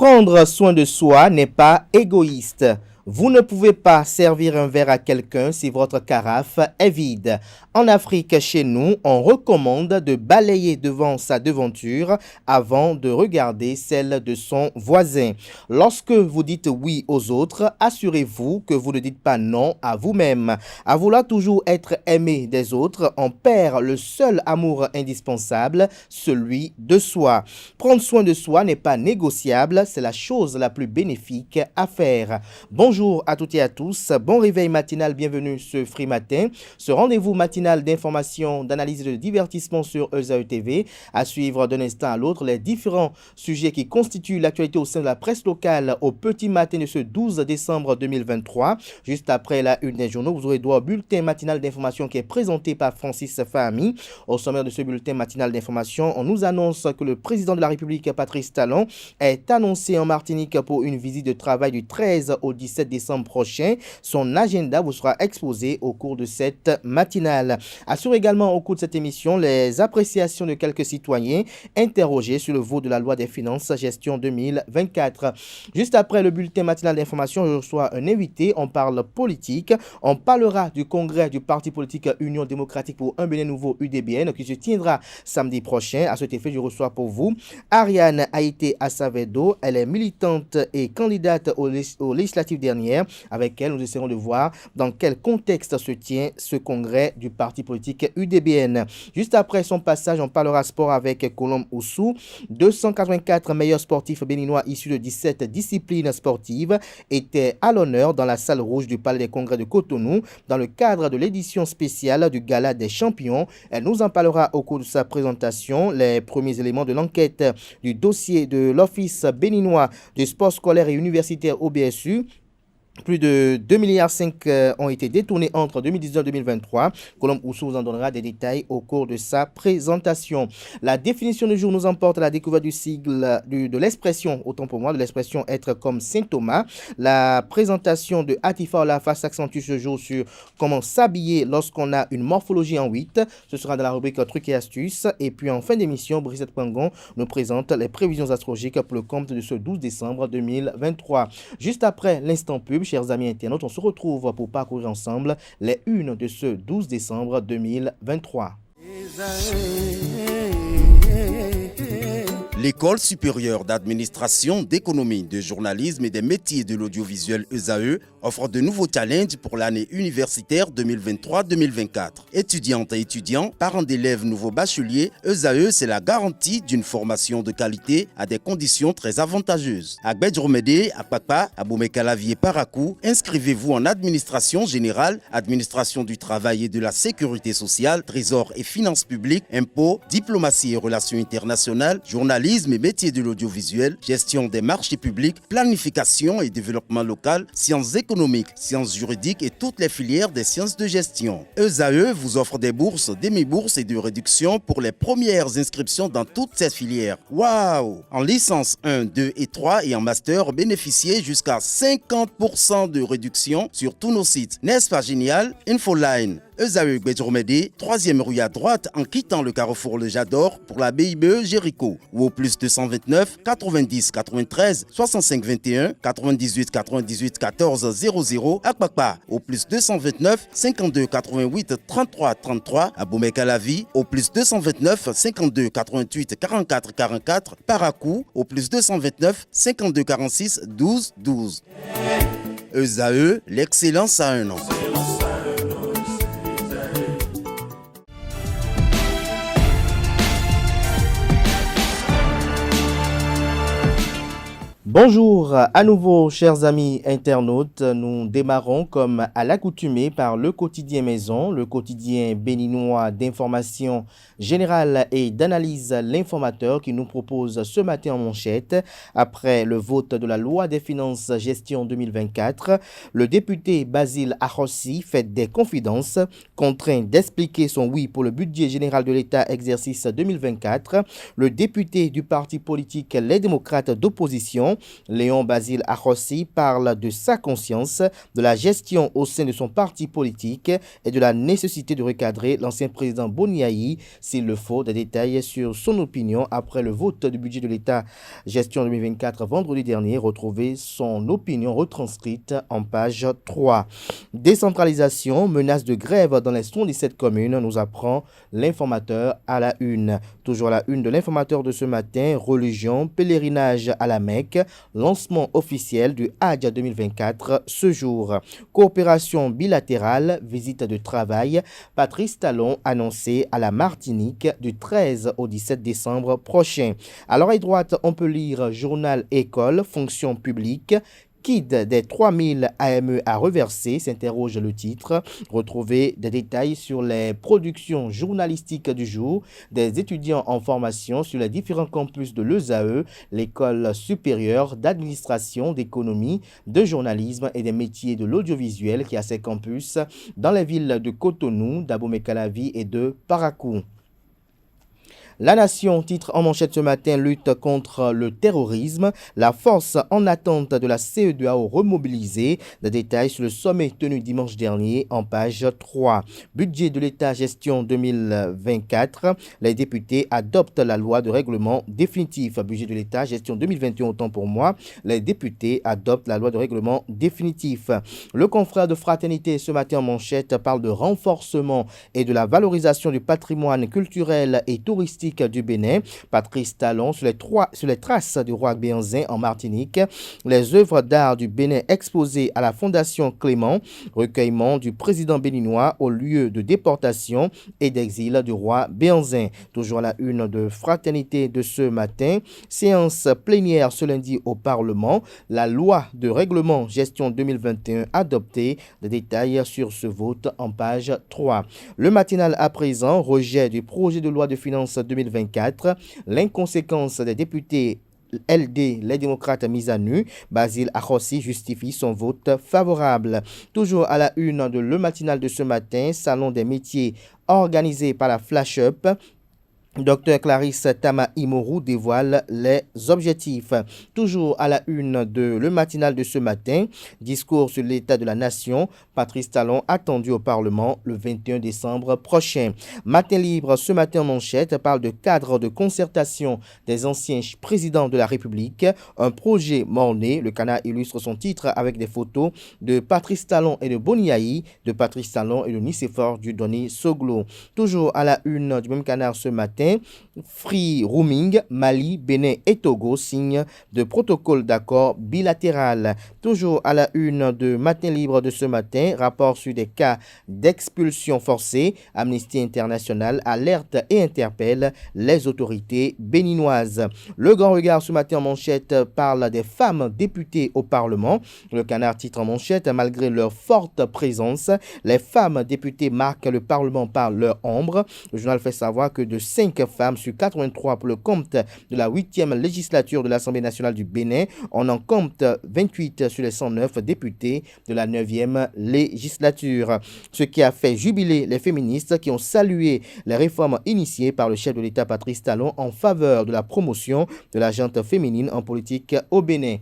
Prendre soin de soi n'est pas égoïste. Vous ne pouvez pas servir un verre à quelqu'un si votre carafe est vide. En Afrique, chez nous, on recommande de balayer devant sa devanture avant de regarder celle de son voisin. Lorsque vous dites oui aux autres, assurez-vous que vous ne dites pas non à vous-même. À vouloir toujours être aimé des autres, on perd le seul amour indispensable, celui de soi. Prendre soin de soi n'est pas négociable, c'est la chose la plus bénéfique à faire. Bonjour à toutes et à tous, bon réveil matinal, bienvenue ce Free Matin, ce rendez-vous matinal d'information, d'analyse et de divertissement sur ESAE TV, à suivre d'un instant à l'autre les différents sujets qui constituent l'actualité au sein de la presse locale au petit matin de ce 12 décembre 2023. Juste après la une des journaux, vous aurez droit au bulletin matinal d'information qui est présenté par Francis Fahmi. Au sommaire de ce bulletin matinal d'information, on nous annonce que le président de la République, Patrice Talon, est annoncé en Martinique pour une visite de travail du 13 au 17 décembre prochain. Son agenda vous sera exposé au cours de cette matinale. Assure également au cours de cette émission les appréciations de quelques citoyens interrogés sur le vote de la loi des finances gestion 2024. Juste après le bulletin matinal d'information, je reçois un invité. On parle politique. On parlera du congrès du parti politique Union démocratique pour un Bénin nouveau UDBN qui se tiendra samedi prochain. À cet effet, je reçois pour vous Ariane Haïté Assavedo. Elle est militante et candidate aux législatives dernières. Avec elle, nous essaierons de voir dans quel contexte se tient ce congrès du parti politique UDBN. Juste après son passage, on parlera sport avec Colombe Oussou. 284 meilleurs sportifs béninois issus de 17 disciplines sportives étaient à l'honneur dans la salle rouge du Palais des Congrès de Cotonou dans le cadre de l'édition spéciale du Gala des Champions. Elle nous en parlera au cours de sa présentation. Les premiers éléments de l'enquête du dossier de l'Office béninois du sport scolaire et universitaire OBSU. Plus de 2,5 milliards ont été détournés entre 2019 et 2023. Colombe Oussou vous en donnera des détails au cours de sa présentation. La définition du jour nous emporte à la découverte du sigle de l'expression, autant pour moi, de l'expression être comme Saint Thomas. La présentation de Atifa Olafa s'accentue ce jour sur comment s'habiller lorsqu'on a une morphologie en 8. Ce sera dans la rubrique trucs et astuces. Et puis en fin d'émission, Brigitte Pangon nous présente les prévisions astrologiques pour le compte de ce 12 décembre 2023. Juste après l'instant pub, chers amis internautes, on se retrouve pour parcourir ensemble les unes de ce 12 décembre 2023. L'École supérieure d'administration, d'économie, de journalisme et des métiers de l'audiovisuel ESAE offre de nouveaux challenges pour l'année universitaire 2023-2024. Étudiantes et étudiants, parents d'élèves nouveaux bacheliers, ESAE, c'est la garantie d'une formation de qualité à des conditions très avantageuses. À Gbedjromede, à Papa, à Boumekalavi Parakou, inscrivez-vous en administration générale, administration du travail et de la sécurité sociale, trésor et finances publiques, impôts, diplomatie et relations internationales, journalisme et métiers de l'audiovisuel, gestion des marchés publics, planification et développement local, sciences économiques, sciences juridiques et toutes les filières des sciences de gestion. ESAE vous offre des bourses, demi-bourses et de réductions pour les premières inscriptions dans toutes ces filières. Waouh! En licence 1, 2 et 3 et en master, bénéficiez jusqu'à 50% de réduction sur tous nos sites. N'est-ce pas génial? Infoline. ESAE Gbedjromede, 3e rue à droite en quittant le carrefour Le Jador pour la BIBE Jéricho ou au plus 229 90 93 65 21 98 98 14 00 à Kpakpa au plus 229 52 88 33 33 à Boumekalavi au plus 229 52 88 44 44 Parakou au plus 229 52 46 12 12. ESAE, l'excellence à un an. Bonjour à nouveau chers amis internautes, nous démarrons comme à l'accoutumée par le quotidien Maison, le quotidien béninois d'information générale et d'analyse l'informateur qui nous propose ce matin en manchette. Après le vote de la loi des finances gestion 2024, le député Basile Arossi fait des confidences, contraint d'expliquer son oui pour le budget général de l'État exercice 2024. Le député du parti politique Les Démocrates d'opposition Léon Basile Arrossi parle de sa conscience, de la gestion au sein de son parti politique et de la nécessité de recadrer l'ancien président Boniaï s'il le faut. Des détails sur son opinion après le vote du budget de l'État gestion 2024 vendredi dernier. Retrouvez son opinion retranscrite en page 3. Décentralisation, menace de grève dans les 77 communes, nous apprend l'informateur à la une. Toujours à la une de l'informateur de ce matin, religion, pèlerinage à la Mecque, lancement officiel du Hajj 2024 ce jour. Coopération bilatérale, visite de travail, Patrice Talon annoncé à la Martinique du 13 au 17 décembre prochain. À l'oreille droite, on peut lire journal école, fonction publique. Kid des 3000 AME à reverser, s'interroge le titre. Retrouvez des détails sur les productions journalistiques du jour des étudiants en formation sur les différents campus de l'ESAE, l'école supérieure d'administration, d'économie, de journalisme et des métiers de l'audiovisuel qui a ses campus dans les villes de Cotonou, d'Abomey-Calavi et de Parakou. La Nation titre en manchette ce matin, lutte contre le terrorisme, la force en attente de la CEDEAO remobilisée. Des détails sur le sommet tenu dimanche dernier en page 3. Budget de l'État gestion 2024, les députés adoptent la loi de règlement définitif. Budget de l'État gestion 2021, autant pour moi, les députés adoptent la loi de règlement définitif. Le confrère de Fraternité ce matin en manchette parle de renforcement et de la valorisation du patrimoine culturel et touristique du Bénin. Patrice Talon sur les traces du roi Béanzin en Martinique. Les œuvres d'art du Bénin exposées à la Fondation Clément. Recueillement du président béninois au lieu de déportation et d'exil du roi Béanzin. Toujours à la une de Fraternité de ce matin. Séance plénière ce lundi au Parlement. La loi de règlement gestion 2021 adoptée. Des détails sur ce vote en page 3. Le matinal à présent, rejet du projet de loi de finances 2024, l'inconséquence des députés LD, les démocrates mis à nu. Basile Arrossi justifie son vote favorable. Toujours à la une de Le Matinal de ce matin, salon des métiers organisé par la Flash Up. Dr Clarisse Tama Imoru dévoile les objectifs. Toujours à la une de Le Matinal de ce matin, discours sur l'état de la nation, Patrice Talon attendu au Parlement le 21 décembre prochain. Matin libre ce matin en manchette parle de cadre de concertation des anciens présidents de la République, un projet mort-né. Le Canard illustre son titre avec des photos de Patrice Talon et de Boniaï, de Patrice Talon et de Nicéphore Dieudonné Soglo. Toujours à la une du même Canard ce matin, Free Roaming, Mali, Bénin et Togo signent de protocole d'accord bilatéral. Toujours à la une de Matin Libre de ce matin, rapport sur des cas d'expulsion forcée. Amnesty International alerte et interpelle les autorités béninoises. Le Grand Regard ce matin en manchette parle des femmes députées au Parlement. Le Canard titre en manchette, malgré leur forte présence, les femmes députées marquent le Parlement par leur ombre. Le journal fait savoir que de 5 femmes sur 83 pour le compte de la 8e législature de l'Assemblée nationale du Bénin. On en compte 28 sur les 109 députés de la 9e législature. Ce qui a fait jubiler les féministes qui ont salué les réformes initiées par le chef de l'État Patrice Talon en faveur de la promotion de la gente féminine en politique au Bénin.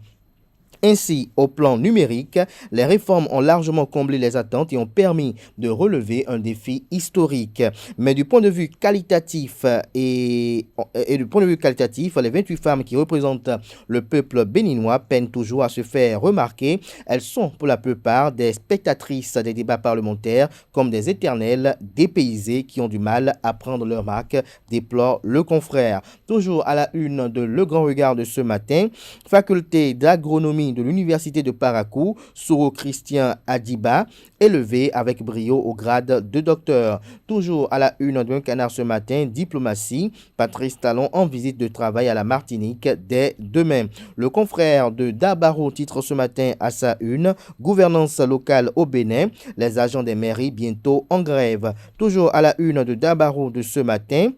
Ainsi, au plan numérique, les réformes ont largement comblé les attentes et ont permis de relever un défi historique. Mais du point de vue qualitatif les 28 femmes qui représentent le peuple béninois peinent toujours à se faire remarquer. Elles sont pour la plupart des spectatrices des débats parlementaires comme des éternelles dépaysées qui ont du mal à prendre leur marque, déplore le confrère. Toujours à la une de Le Grand Regard de ce matin, faculté d'agronomie de l'université de Parakou, Soro Christian Adiba, élevé avec brio au grade de docteur. Toujours à la une d'un Canard ce matin, diplomatie, Patrice Talon en visite de travail à la Martinique dès demain. Le confrère de Dabaro titre ce matin à sa une, gouvernance locale au Bénin, les agents des mairies bientôt en grève. Toujours à la une de Dabaro de ce matin,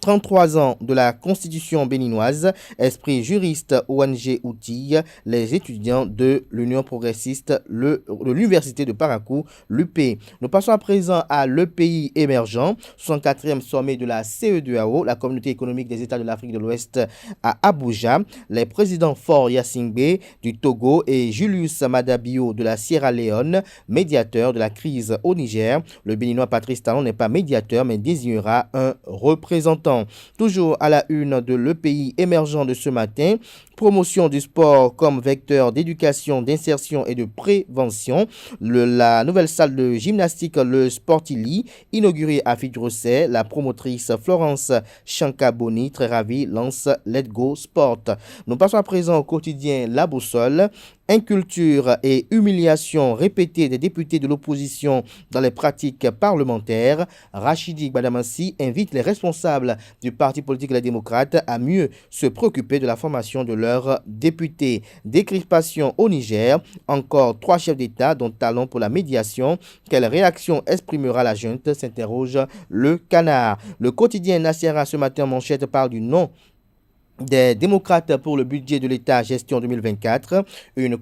33 ans de la Constitution béninoise, Esprit juriste ONG outille les étudiants de l'Union progressiste de l'Université de Parakou, l'UP. Nous passons à présent à l'EPI émergent, 64e sommet de la CEDEAO, la Communauté économique des États de l'Afrique de l'Ouest à Abuja. Les présidents Faure Gnassingbé du Togo et Julius Maada Bio de la Sierra Leone, médiateur de la crise au Niger. Le Béninois Patrice Talon n'est pas médiateur mais désignera un représentant. Toujours à la une de l'EPI émergent de ce matin, promotion du sport comme vecteur d'éducation, d'insertion et de prévention. La nouvelle salle de gymnastique, le Sportili, inaugurée à Fidjrosset, la promotrice Florence Chankaboni, très ravie, lance Let's Go Sport. Nous passons à présent au quotidien La Boussole. Inculture et humiliation répétée des députés de l'opposition dans les pratiques parlementaires. Rachidi Gbadamassi invite les responsables du parti politique Les Démocrates à mieux se préoccuper de la formation de leurs députés. Décrispation au Niger. Encore 3 chefs d'État dont Talon pour la médiation. Quelle réaction exprimera la junte, s'interroge le Canard. Le quotidien Nassera ce matin en manchette parle du nom des démocrates pour le budget de l'État gestion 2024, une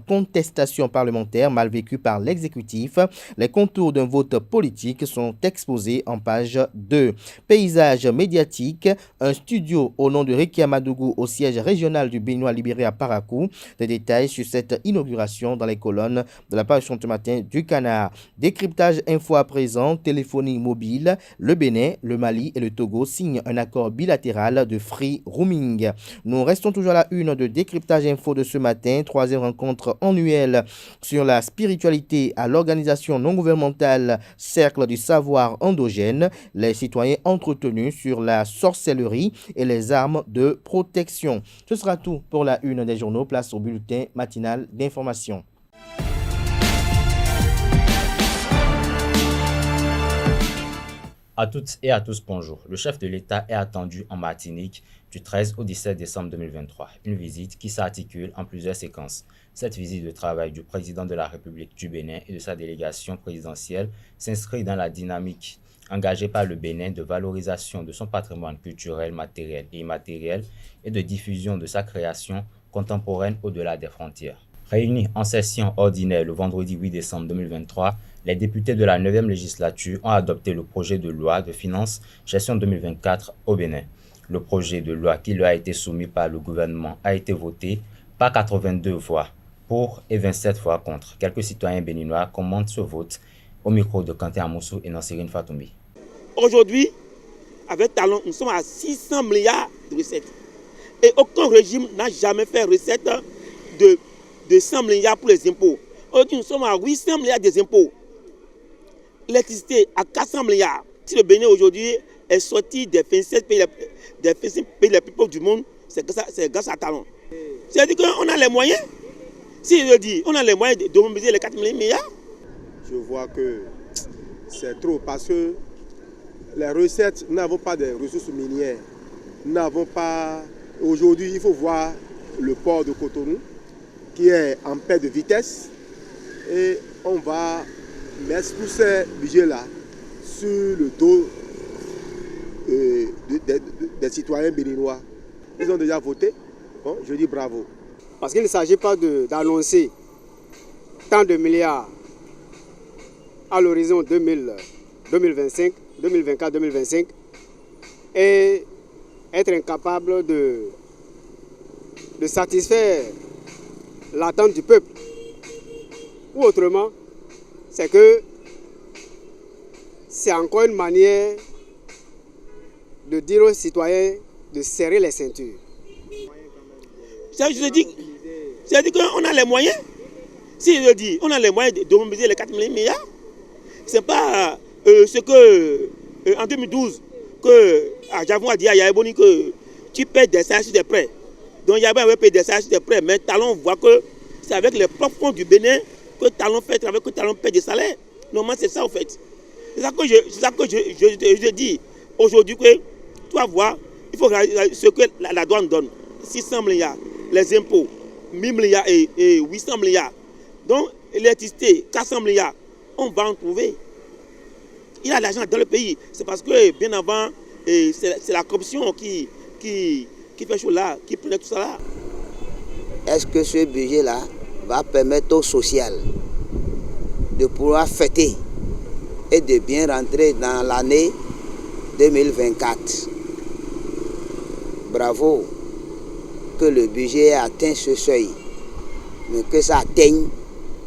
contestation parlementaire mal vécue par l'exécutif. Les contours d'un vote politique sont exposés en page 2. Paysage médiatique, un studio au nom de Rekia Amadougou au siège régional du Béninois libéré à Parakou. Des détails sur cette inauguration dans les colonnes de la page ce matin du Canard. Décryptage info à présent, téléphonie mobile, le Bénin, le Mali et le Togo signent un accord bilatéral de free roaming. Nous restons toujours à la une de décryptage info de ce matin, 3e rencontre annuelle sur la spiritualité à l'organisation non gouvernementale Cercle du savoir endogène, les citoyens entretenus sur la sorcellerie et les armes de protection. Ce sera tout pour la une des journaux, place au bulletin matinal d'information. À toutes et à tous, bonjour. Le chef de l'État est attendu en Martinique du 13 au 17 décembre 2023. Une visite qui s'articule en plusieurs séquences. Cette visite de travail du président de la République du Bénin et de sa délégation présidentielle s'inscrit dans la dynamique engagée par le Bénin de valorisation de son patrimoine culturel, matériel et immatériel et de diffusion de sa création contemporaine au-delà des frontières. Réunis en session ordinaire le vendredi 8 décembre 2023, les députés de la 9e législature ont adopté le projet de loi de finances gestion 2024 au Bénin. Le projet de loi qui leur a été soumis par le gouvernement a été voté par 82 voix pour et 27 voix contre. Quelques citoyens béninois commentent ce vote au micro de Kanté Amoussou et Nansirine Fatoumbi. Aujourd'hui, avec Talon, nous sommes à 600 milliards de recettes. Et aucun régime n'a jamais fait recette de 100 milliards pour les impôts. Aujourd'hui, nous sommes à 800 milliards des impôts. L'électricité à 400 milliards. Si le Bénin aujourd'hui est sorti des 27 pays les plus pauvres du monde, c'est grâce à Talon. C'est-à-dire qu'on a les moyens. Si je dis, on a les moyens de mobiliser les 4 milliards. Je vois que c'est trop parce que les recettes, nous n'avons pas de ressources minières. Nous n'avons pas. Aujourd'hui, il faut voir le port de Cotonou qui est en paix de vitesse et on va mettre tous ces budgets-là sur le dos des citoyens béninois. Ils ont déjà voté. Bon, je dis bravo. Parce qu'il ne s'agit pas d'annoncer tant de milliards à l'horizon 2025, 2024-2025 et être incapable de satisfaire l'attente du peuple. Ou autrement, c'est que c'est encore une manière de dire aux citoyens de serrer les ceintures. C'est-à-dire qu'on a les moyens. Si je dis, on a les moyens de mobiliser les 4 milliards. Ce n'est pas ce que, en 2012, Javon a dit à Yaéboni que tu payes des salaires sur des prêts. Donc Yaéboni avait payé des salaires sur des prêts, mais Talon voit que c'est avec les propres fonds du Bénin que Talon fait travailler, que Talon paye des salaires. Normalement, c'est ça en fait. C'est ça que je dis aujourd'hui que tu vas voir, il faut ce que la douane donne. 600 milliards, les impôts, 1000 milliards et 800 milliards. Donc, l'électricité, 400 milliards, on va en trouver. Il y a de l'argent dans le pays. C'est parce que bien avant Et c'est la corruption qui fait chaud là, qui prend tout ça là. Est-ce que ce budget-là va permettre au social de pouvoir fêter et de bien rentrer dans l'année 2024? Bravo que le budget ait atteint ce seuil, mais que ça atteigne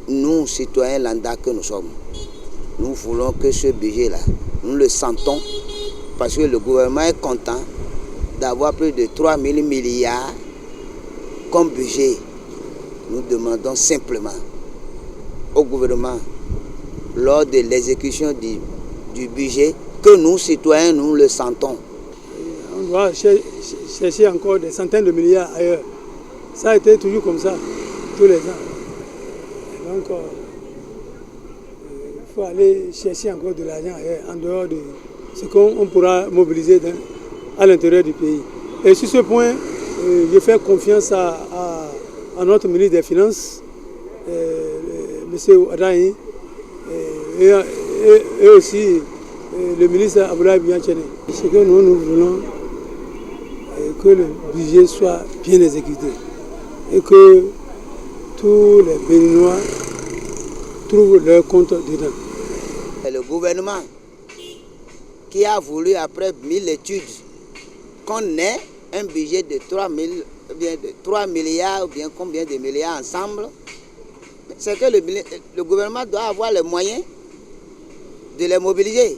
nous, citoyens lambda que nous sommes. Nous voulons que ce budget-là, nous le sentons, parce que le gouvernement est content d'avoir plus de 3 000 milliards comme budget. Nous demandons simplement au gouvernement, lors de l'exécution du budget, que nous, citoyens, nous le sentons. On doit chercher encore des centaines de milliards ailleurs. Ça a été toujours comme ça, tous les ans. Donc, il faut aller chercher encore de l'argent ailleurs, en dehors de ce qu'on pourra mobiliser à l'intérieur du pays. Et sur ce point, je fais confiance à notre ministre des Finances, M. Ouaddahi, et aussi le ministre Aboulaye Bianchene. Ce que nous voulons, que le budget soit bien exécuté et que tous les Béninois trouvent leur compte dedans. C'est le gouvernement qui a voulu, après 1000 études, qu'on ait un budget de 3 milliards ou bien combien de milliards ensemble. C'est que le gouvernement doit avoir les moyens de les mobiliser.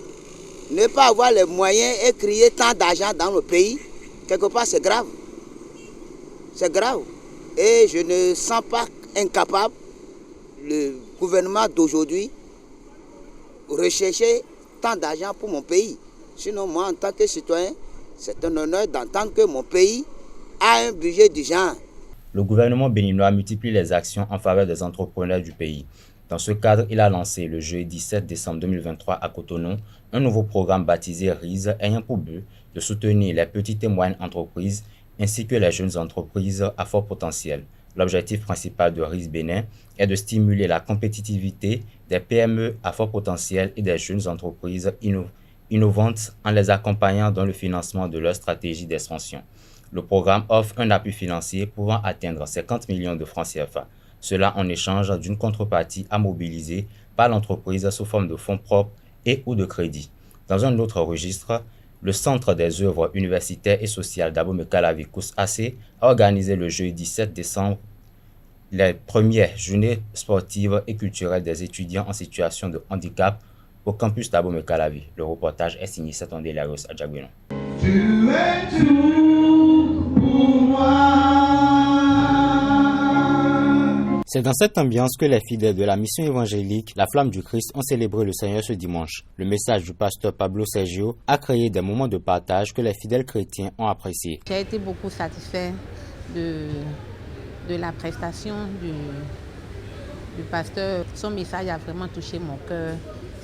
Ne pas avoir les moyens et crier tant d'argent dans le pays, quelque part c'est grave. C'est grave. Et je ne sens pas incapable, le gouvernement d'aujourd'hui, rechercher tant d'argent pour mon pays. Sinon, moi, en tant que citoyen, c'est un honneur d'entendre que mon pays a un budget du genre. Le gouvernement béninois multiplie les actions en faveur des entrepreneurs du pays. Dans ce cadre, il a lancé le jeudi 17 décembre 2023 à Cotonou un nouveau programme baptisé RISE ayant pour but de soutenir les petites et moyennes entreprises ainsi que les jeunes entreprises à fort potentiel. L'objectif principal de RISE Bénin est de stimuler la compétitivité des PME à fort potentiel et des jeunes entreprises innovantes en les accompagnant dans le financement de leur stratégie d'expansion. Le programme offre un appui financier pouvant atteindre 50 millions de francs CFA. Cela en échange d'une contrepartie à mobiliser par l'entreprise sous forme de fonds propres et ou de crédit. Dans un autre registre, le Centre des œuvres universitaires et sociales d'Abomey-Calavi COUS-AC a organisé le jeudi 7 décembre les premières journées sportives et culturelles des étudiants en situation de handicap au campus d'Abomey-Calavi. Le reportage est signé Satondé Lagos à Djagouénon. Tu es tout pour moi. C'est dans cette ambiance que les fidèles de la mission évangélique La Flamme du Christ ont célébré le Seigneur ce dimanche. Le message du pasteur Pablo Sergio a créé des moments de partage que les fidèles chrétiens ont appréciés. J'ai été beaucoup satisfait de la prestation du pasteur. Son message a vraiment touché mon cœur.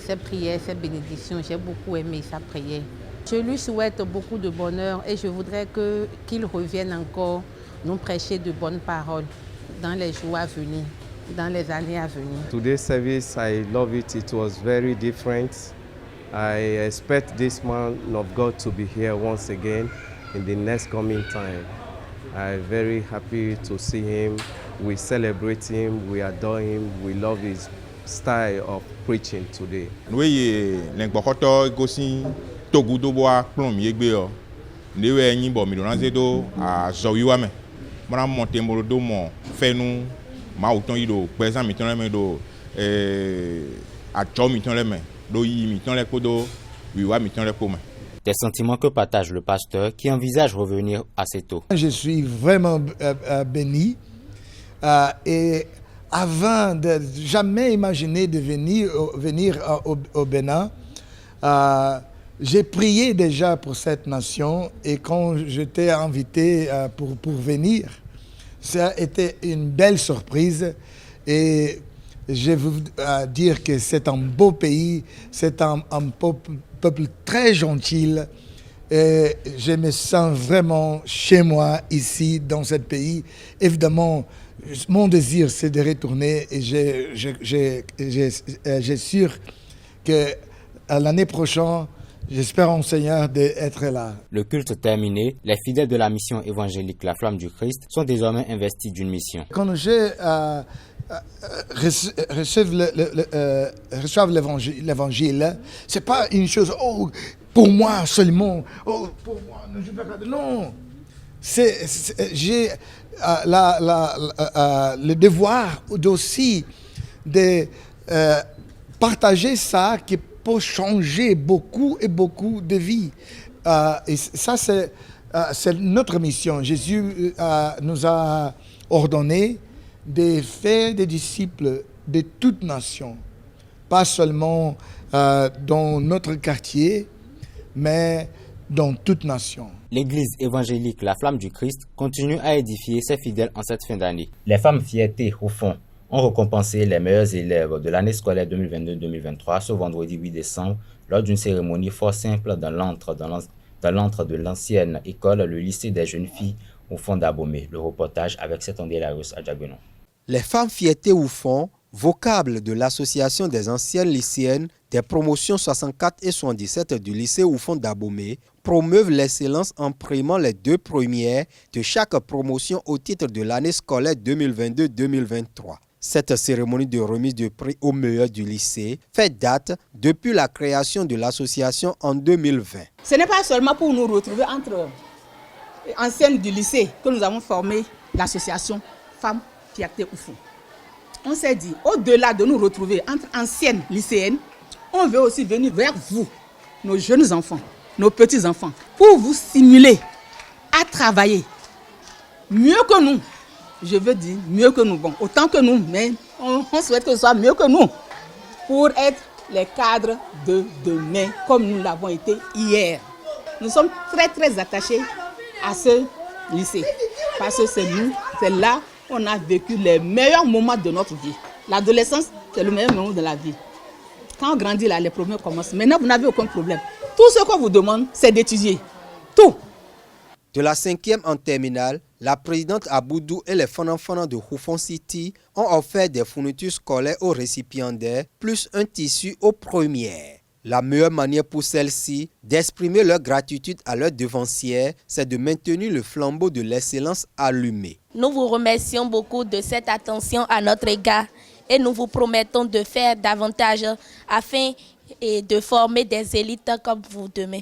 Ses prières, ses bénédictions, j'ai beaucoup aimé sa prière. Je lui souhaite beaucoup de bonheur et je voudrais qu'il revienne encore nous prêcher de bonnes paroles dans les jours à venir, dans les années à venir. Today's service, I love it. It was very different. I expect this man of God to be here once again in the next coming time. I'm very happy to see him. We celebrate him, we adore him, we love his style of preaching today. Oui, l'engbokoto gosi togudo boa plom yegbe o. Newe nyi bo mi do ranze do a zowiwa me. Mara monte mo do mo fenu ma uton yido pesa mi ton le do a cho mi ton le me do yi mi ton le kodo wiwa mi ton le ko me. Des sentiments que partage le pasteur qui envisage revenir assez tôt. Je suis vraiment béni et avant de jamais imaginer de venir au Bénin, j'ai prié déjà pour cette nation et quand j'étais invité pour venir, ça a été une belle surprise et je veux dire que c'est un beau pays, c'est un peuple très gentil et je me sens vraiment chez moi ici dans ce pays. Évidemment, mon désir c'est de retourner et j'ai sûr que l'année prochaine j'espère au Seigneur d'être là. Le culte terminé, les fidèles de la mission évangélique La Flamme du Christ sont désormais investis d'une mission. Quand j'ai reçoivent l'évangile, c'est pas une chose, oh, pour moi seulement, oh, pour moi, je peux pas. Non, j'ai le devoir aussi de partager ça qui peut changer beaucoup et beaucoup de vies. Et ça, c'est notre mission. Jésus nous a ordonné de faire des disciples de toutes nations, pas seulement dans notre quartier, mais dans toute nation. L'église évangélique La Flamme du Christ continue à édifier ses fidèles en cette fin d'année. Les femmes fierté au fond ont récompensé les meilleurs élèves de l'année scolaire 2022-2023 ce vendredi 8 décembre lors d'une cérémonie fort simple dans l'antre de l'ancienne école, le lycée des jeunes filles au fond d'Abomey. Le reportage avec Setondé Larios à Diagonon. Les femmes fierté au fond, vocable de l'association des anciennes lycéennes des promotions 64 et 77 du lycée au fond d'Abomey, promeuvent l'excellence en primant les 2 premières de chaque promotion au titre de l'année scolaire 2022-2023. Cette cérémonie de remise de prix aux meilleurs du lycée fait date depuis la création de l'association en 2020. Ce n'est pas seulement pour nous retrouver entre anciennes du lycée que nous avons formé l'association Femmes Fierté au fond. On s'est dit, au-delà de nous retrouver entre anciennes lycéennes, on veut aussi venir vers vous, nos jeunes enfants, nos petits-enfants, pour vous stimuler à travailler mieux que nous. Je veux dire mieux que nous, bon, autant que nous, mais on souhaite que ce soit mieux que nous, pour être les cadres de demain, comme nous l'avons été hier. Nous sommes très très attachés à ce lycée, parce que c'est nous, c'est là on a vécu les meilleurs moments de notre vie. L'adolescence, c'est le meilleur moment de la vie. Quand on grandit là, les problèmes commencent. Maintenant, vous n'avez aucun problème. Tout ce qu'on vous demande, c'est d'étudier. Tout. De la 5e en terminale, la présidente Aboudou et les fanans de Houfon City ont offert des fournitures scolaires aux récipiendaires, plus un tissu aux premières. La meilleure manière pour celles-ci d'exprimer leur gratitude à leurs devancières, c'est de maintenir le flambeau de l'excellence allumé. Nous vous remercions beaucoup de cette attention à notre égard et nous vous promettons de faire davantage afin de former des élites comme vous demain.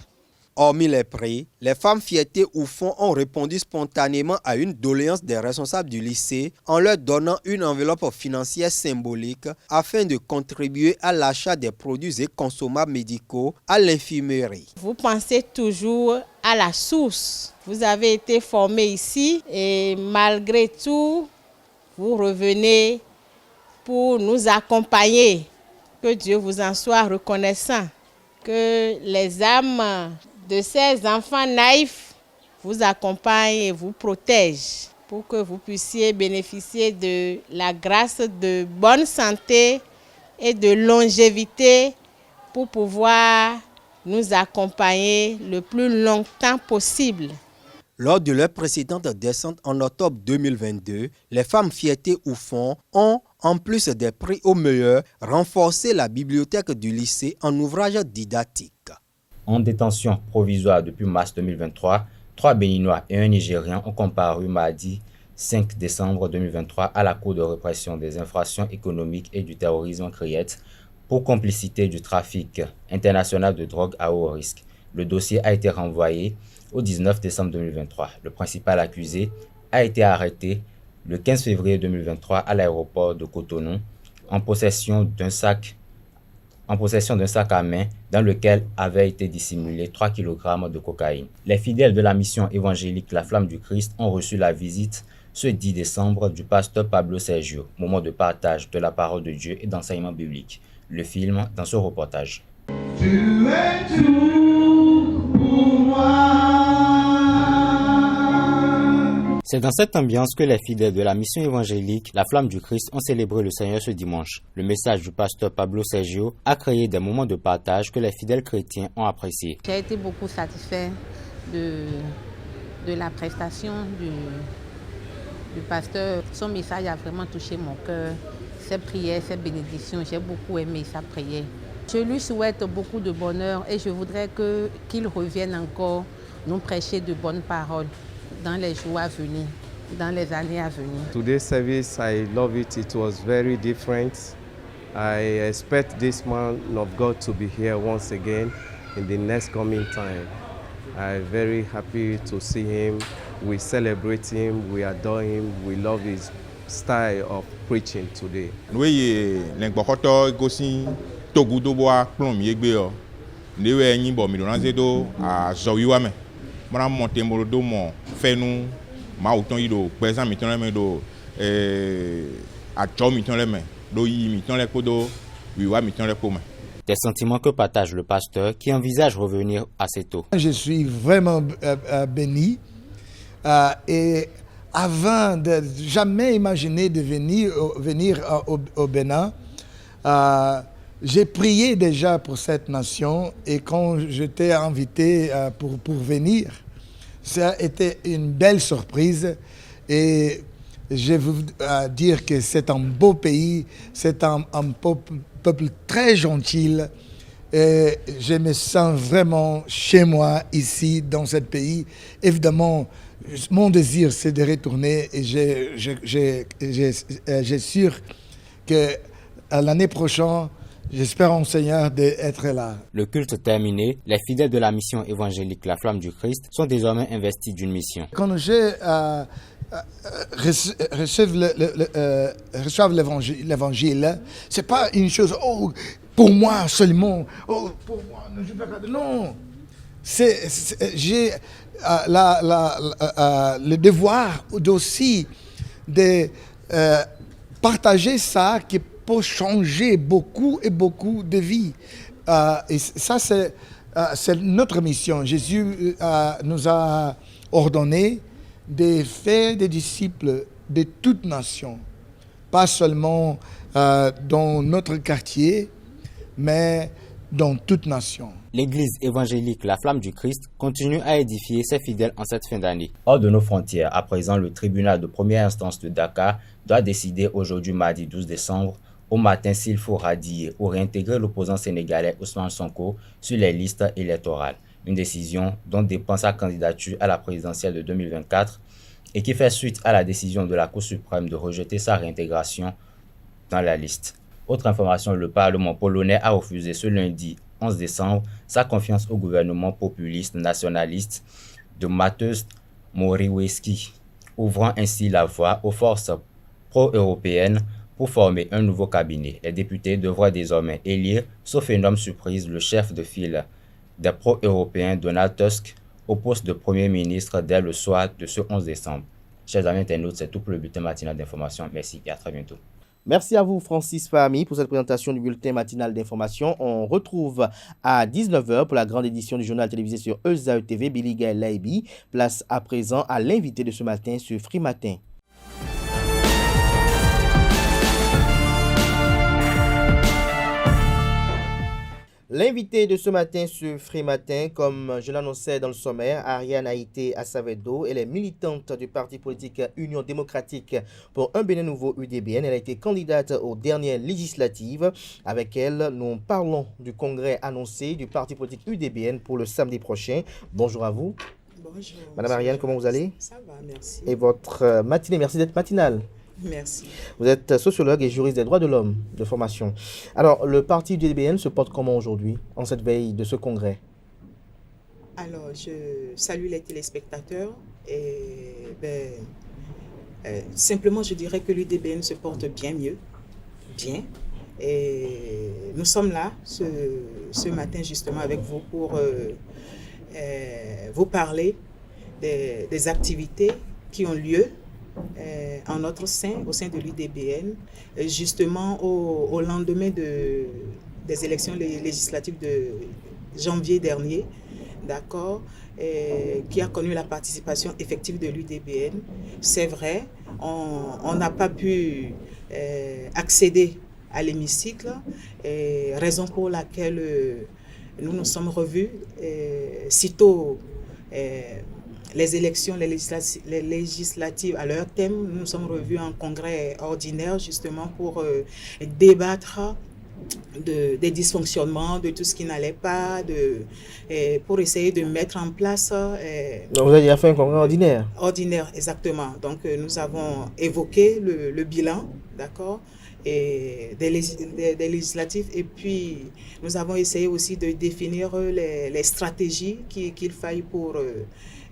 Hormis les prix, les femmes fierté au fond ont répondu spontanément à une doléance des responsables du lycée en leur donnant une enveloppe financière symbolique afin de contribuer à l'achat des produits et consommables médicaux à l'infirmerie. Vous pensez toujours à la source. Vous avez été formés ici et malgré tout, vous revenez pour nous accompagner. Que Dieu vous en soit reconnaissant. Que les âmes de ces enfants naïfs vous accompagnent et vous protègent pour que vous puissiez bénéficier de la grâce de bonne santé et de longévité pour pouvoir nous accompagner le plus longtemps possible. Lors de leur précédente descente en octobre 2022, les femmes fierté au fond ont, en plus des prix au meilleur, renforcé la bibliothèque du lycée en ouvrages didactiques. En détention provisoire depuis mars 2023, 3 Béninois et un Nigérian ont comparu mardi 5 décembre 2023 à la Cour de répression des infractions économiques et du terrorisme CRIET pour complicité du trafic international de drogue à haut risque. Le dossier a été renvoyé au 19 décembre 2023. Le principal accusé a été arrêté le 15 février 2023 à l'aéroport de Cotonou en possession d'un sac à main dans lequel avaient été dissimulés 3 kg de cocaïne. Les fidèles de la mission évangélique La Flamme du Christ ont reçu la visite ce 10 décembre du pasteur Pablo Sergio, moment de partage de la parole de Dieu et d'enseignement biblique. Le film dans ce reportage. Tu es tout pour moi. C'est dans cette ambiance que les fidèles de la mission évangélique La Flamme du Christ ont célébré le Seigneur ce dimanche. Le message du pasteur Pablo Sergio a créé des moments de partage que les fidèles chrétiens ont appréciés. J'ai été beaucoup satisfait de la prestation du pasteur. Son message a vraiment touché mon cœur. Ses prières, ses bénédictions, j'ai beaucoup aimé sa prière. Je lui souhaite beaucoup de bonheur et je voudrais qu'il revienne encore nous prêcher de bonnes paroles dans les jours à venir, dans les années à venir. Today's service, I love it. It was very different. I expect this man of God to be here once again in the next coming time. I'm very happy to see him. We celebrate him, we adore him, we love his style of preaching today. Oui, l'engbokoto gosi togudo boa plom yegbe o. Ndewe nyi bo mi do ranze do a zowiwa me. Mara monte mo do mo fenu ma uton yido pezan mi ton le me do a cho mi ton le me do yi mi ton le kodo wiwa mi ton le ko me. Des sentiments que partage le pasteur qui envisage revenir assez tôt. Je suis vraiment béni et avant de jamais imaginer de venir au Bénin, j'ai prié déjà pour cette nation et quand j'étais invité pour venir, ça a été une belle surprise et je veux dire que c'est un beau pays, c'est un peuple très gentil et je me sens vraiment chez moi ici dans ce pays. Évidemment, mon désir c'est de retourner et j'ai sûr que l'année prochaine, j'espère en Seigneur d'être là. Le culte terminé, les fidèles de la mission évangélique La Flamme du Christ sont désormais investis d'une mission. Quand j'ai reçoivent l'évangile, c'est pas une chose pour moi seulement, pour moi, non. J'ai le devoir aussi de partager ça qui peut changer beaucoup et beaucoup de vies. Et ça, c'est notre mission. Jésus nous a ordonné de faire des disciples de toute nation, pas seulement dans notre quartier, mais dans toute nation. L'église évangélique La Flamme du Christ continue à édifier ses fidèles en cette fin d'année. Hors de nos frontières, à présent, le tribunal de première instance de Dakar doit décider aujourd'hui, mardi 12 décembre, au matin, s'il faut radier ou réintégrer l'opposant sénégalais Ousmane Sonko sur les listes électorales. Une décision dont dépend sa candidature à la présidentielle de 2024 et qui fait suite à la décision de la Cour suprême de rejeter sa réintégration dans la liste. Autre information, le Parlement polonais a refusé ce lundi 11 décembre sa confiance au gouvernement populiste nationaliste de Mateusz Morawiecki, ouvrant ainsi la voie aux forces pro-européennes pour former un nouveau cabinet. Les députés devraient désormais élire, sauf énorme surprise, le chef de file des pro-européens Donald Tusk au poste de Premier ministre dès le soir de ce 11 décembre. Chers amis internautes, c'est tout pour le bulletin matinal d'information. Merci et à très bientôt. Merci à vous, Francis Fahmi, pour cette présentation du bulletin matinal d'information. On retrouve à 19h pour la grande édition du journal télévisé sur EZAE TV, Billy Gaël Laibi. Place à présent à l'invité de ce matin sur Free Matin. L'invité de ce matin sur Free Matin, comme je l'annonçais dans le sommaire, Ariane Haïté Assavedo, elle est militante du parti politique Union démocratique pour un Bénin nouveau UDBN. Elle a été candidate aux dernières législatives. Avec elle, nous parlons du congrès annoncé du parti politique UDBN pour le samedi prochain. Bonjour à vous. Bonjour. Madame Ariane, comment vous allez? Ça va, merci. Et votre matinée, merci d'être matinale. Merci. Vous êtes sociologue et juriste des droits de l'homme de formation. Alors, le parti UDBN se porte comment aujourd'hui, en cette veille de ce congrès? Alors, je salue les téléspectateurs et simplement, je dirais que l'UDBN se porte bien mieux. Bien. Et nous sommes là ce matin justement avec vous pour vous parler des activités qui ont lieu en notre sein, au sein de l'UDBN, justement au lendemain des élections législatives de janvier dernier, d'accord, qui a connu la participation effective de l'UDBN. C'est vrai, on n'a pas pu accéder à l'hémicycle, raison pour laquelle nous nous sommes revus sitôt les élections, les législatives à leur thème. Nous nous sommes revus en congrès ordinaire justement pour débattre des dysfonctionnements, de tout ce qui n'allait pas, pour essayer de mettre en place... Donc vous avez déjà fait un congrès ordinaire? Ordinaire, exactement. Donc nous avons évoqué le bilan, d'accord, et des législatifs, et puis nous avons essayé aussi de définir les stratégies qu'il faille pour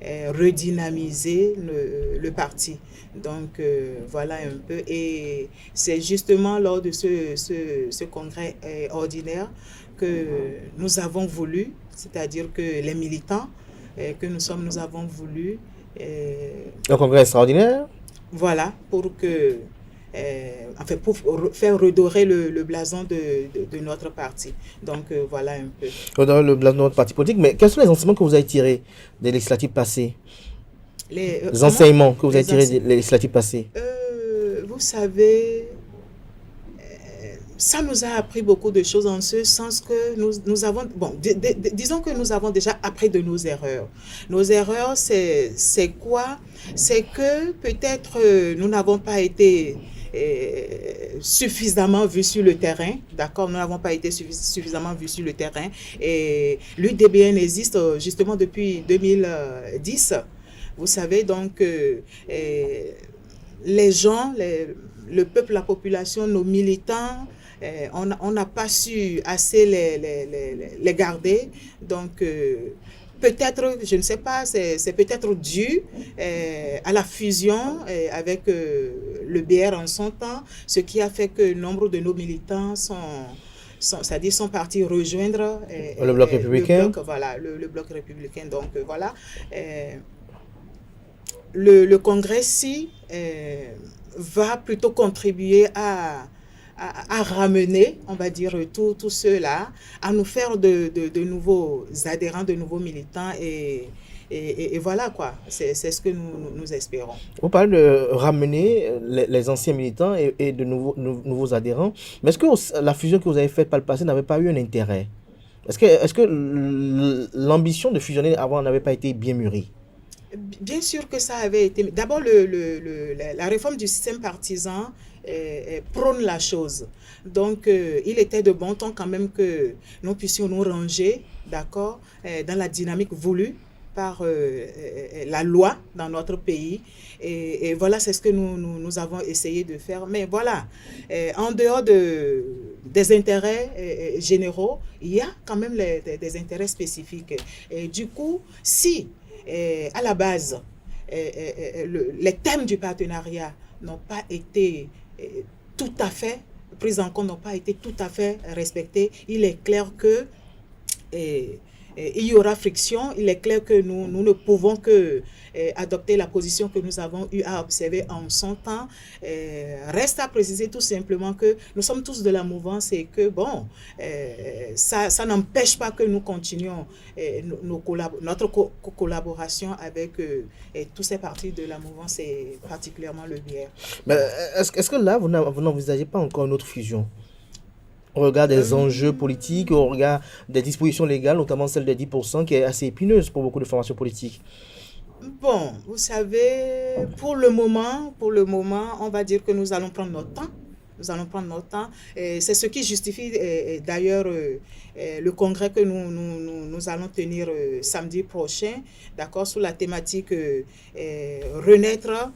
redynamiser le parti. Donc voilà un peu, et c'est justement lors de ce congrès ordinaire que nous avons voulu, c'est-à-dire que les militants que nous sommes, nous avons voulu... Un congrès extraordinaire? Voilà, pour que... enfin, pour faire redorer le blason de notre parti. Donc voilà un peu. Redorer le blason de notre parti politique, mais quels sont les enseignements que vous avez tirés des législatives passées? Les enseignements que vous avez tirés des législatives passées? Vous savez, ça nous a appris beaucoup de choses en ce sens que nous avons... Bon, disons que nous avons déjà appris de nos erreurs. Nos erreurs, c'est quoi? C'est que peut-être nous n'avons pas été... suffisamment vu sur le terrain, d'accord, nous n'avons pas été suffisamment vu sur le terrain, et l'UDBN existe justement depuis 2010, vous savez, donc les gens, le peuple, la population, nos militants, on n'a pas su assez les garder, donc peut-être, je ne sais pas, c'est peut-être dû à la fusion avec le BR en son temps, ce qui a fait que nombre de nos militants sont partis rejoindre le bloc républicain. Le bloc républicain. Donc voilà, le congrès-ci va plutôt contribuer à ramener, on va dire, tous ceux-là, à nous faire de nouveaux adhérents, de nouveaux militants, et voilà quoi, c'est ce que nous espérons. Vous parlez de ramener les anciens militants et de nouveaux adhérents, mais est-ce que la fusion que vous avez faite par le passé n'avait pas eu un intérêt? Est-ce que l'ambition de fusionner avant n'avait pas été bien mûrie? Bien sûr que ça avait été... D'abord, la réforme du système partisan prône la chose. Donc, il était de bon temps quand même que nous puissions nous ranger, d'accord, dans la dynamique voulue par la loi dans notre pays. Et voilà, c'est ce que nous avons essayé de faire. Mais voilà, en dehors des intérêts généraux, il y a quand même des intérêts spécifiques. Et du coup, si... à la base, les thèmes du partenariat n'ont pas été tout à fait pris en compte, n'ont pas été tout à fait respectés. Il est clair que il y aura friction. Il est clair que nous ne pouvons que adopter la position que nous avons eu à observer en son temps. Reste à préciser tout simplement que nous sommes tous de la mouvance et que bon, ça n'empêche pas que nous continuons notre collaboration avec tous ces partis de la mouvance et particulièrement le BR. Mais est-ce que là, vous n'envisagez pas encore une autre fusion? Au regard des enjeux politiques, au regard des dispositions légales, notamment celle des 10%, qui est assez épineuse pour beaucoup de formations politiques. Bon, vous savez, pour le moment, on va dire que nous allons prendre notre temps. Nous allons prendre notre temps. C'est ce qui justifie d'ailleurs le congrès que nous allons tenir samedi prochain, d'accord, sous la thématique renaître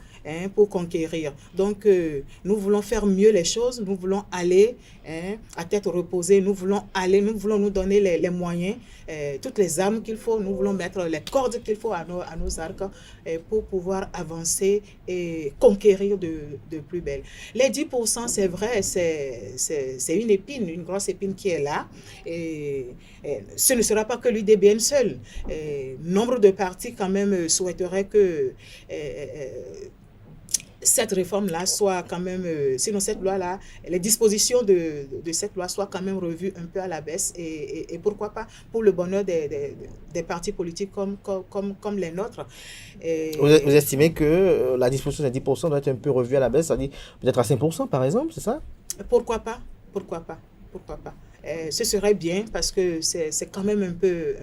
pour conquérir. Donc, nous voulons faire mieux les choses, nous voulons aller à tête reposée, nous voulons nous donner les moyens, toutes les armes qu'il faut, nous voulons mettre les cordes qu'il faut à nos arcs pour pouvoir avancer et conquérir de plus belle. Les 10%, c'est vrai, c'est une épine, une grosse épine qui est là. Et ce ne sera pas que l'UDBN seul. Nombre de partis quand même souhaiteraient que cette réforme-là soit quand même, sinon cette loi-là, les dispositions de cette loi soient quand même revues un peu à la baisse et pourquoi pas pour le bonheur des partis politiques comme les nôtres. Vous estimez que la disposition des 10% doit être un peu revue à la baisse, c'est-à-dire peut-être à 5% par exemple, c'est ça? Pourquoi pas? Ce serait bien parce que c'est quand même un peu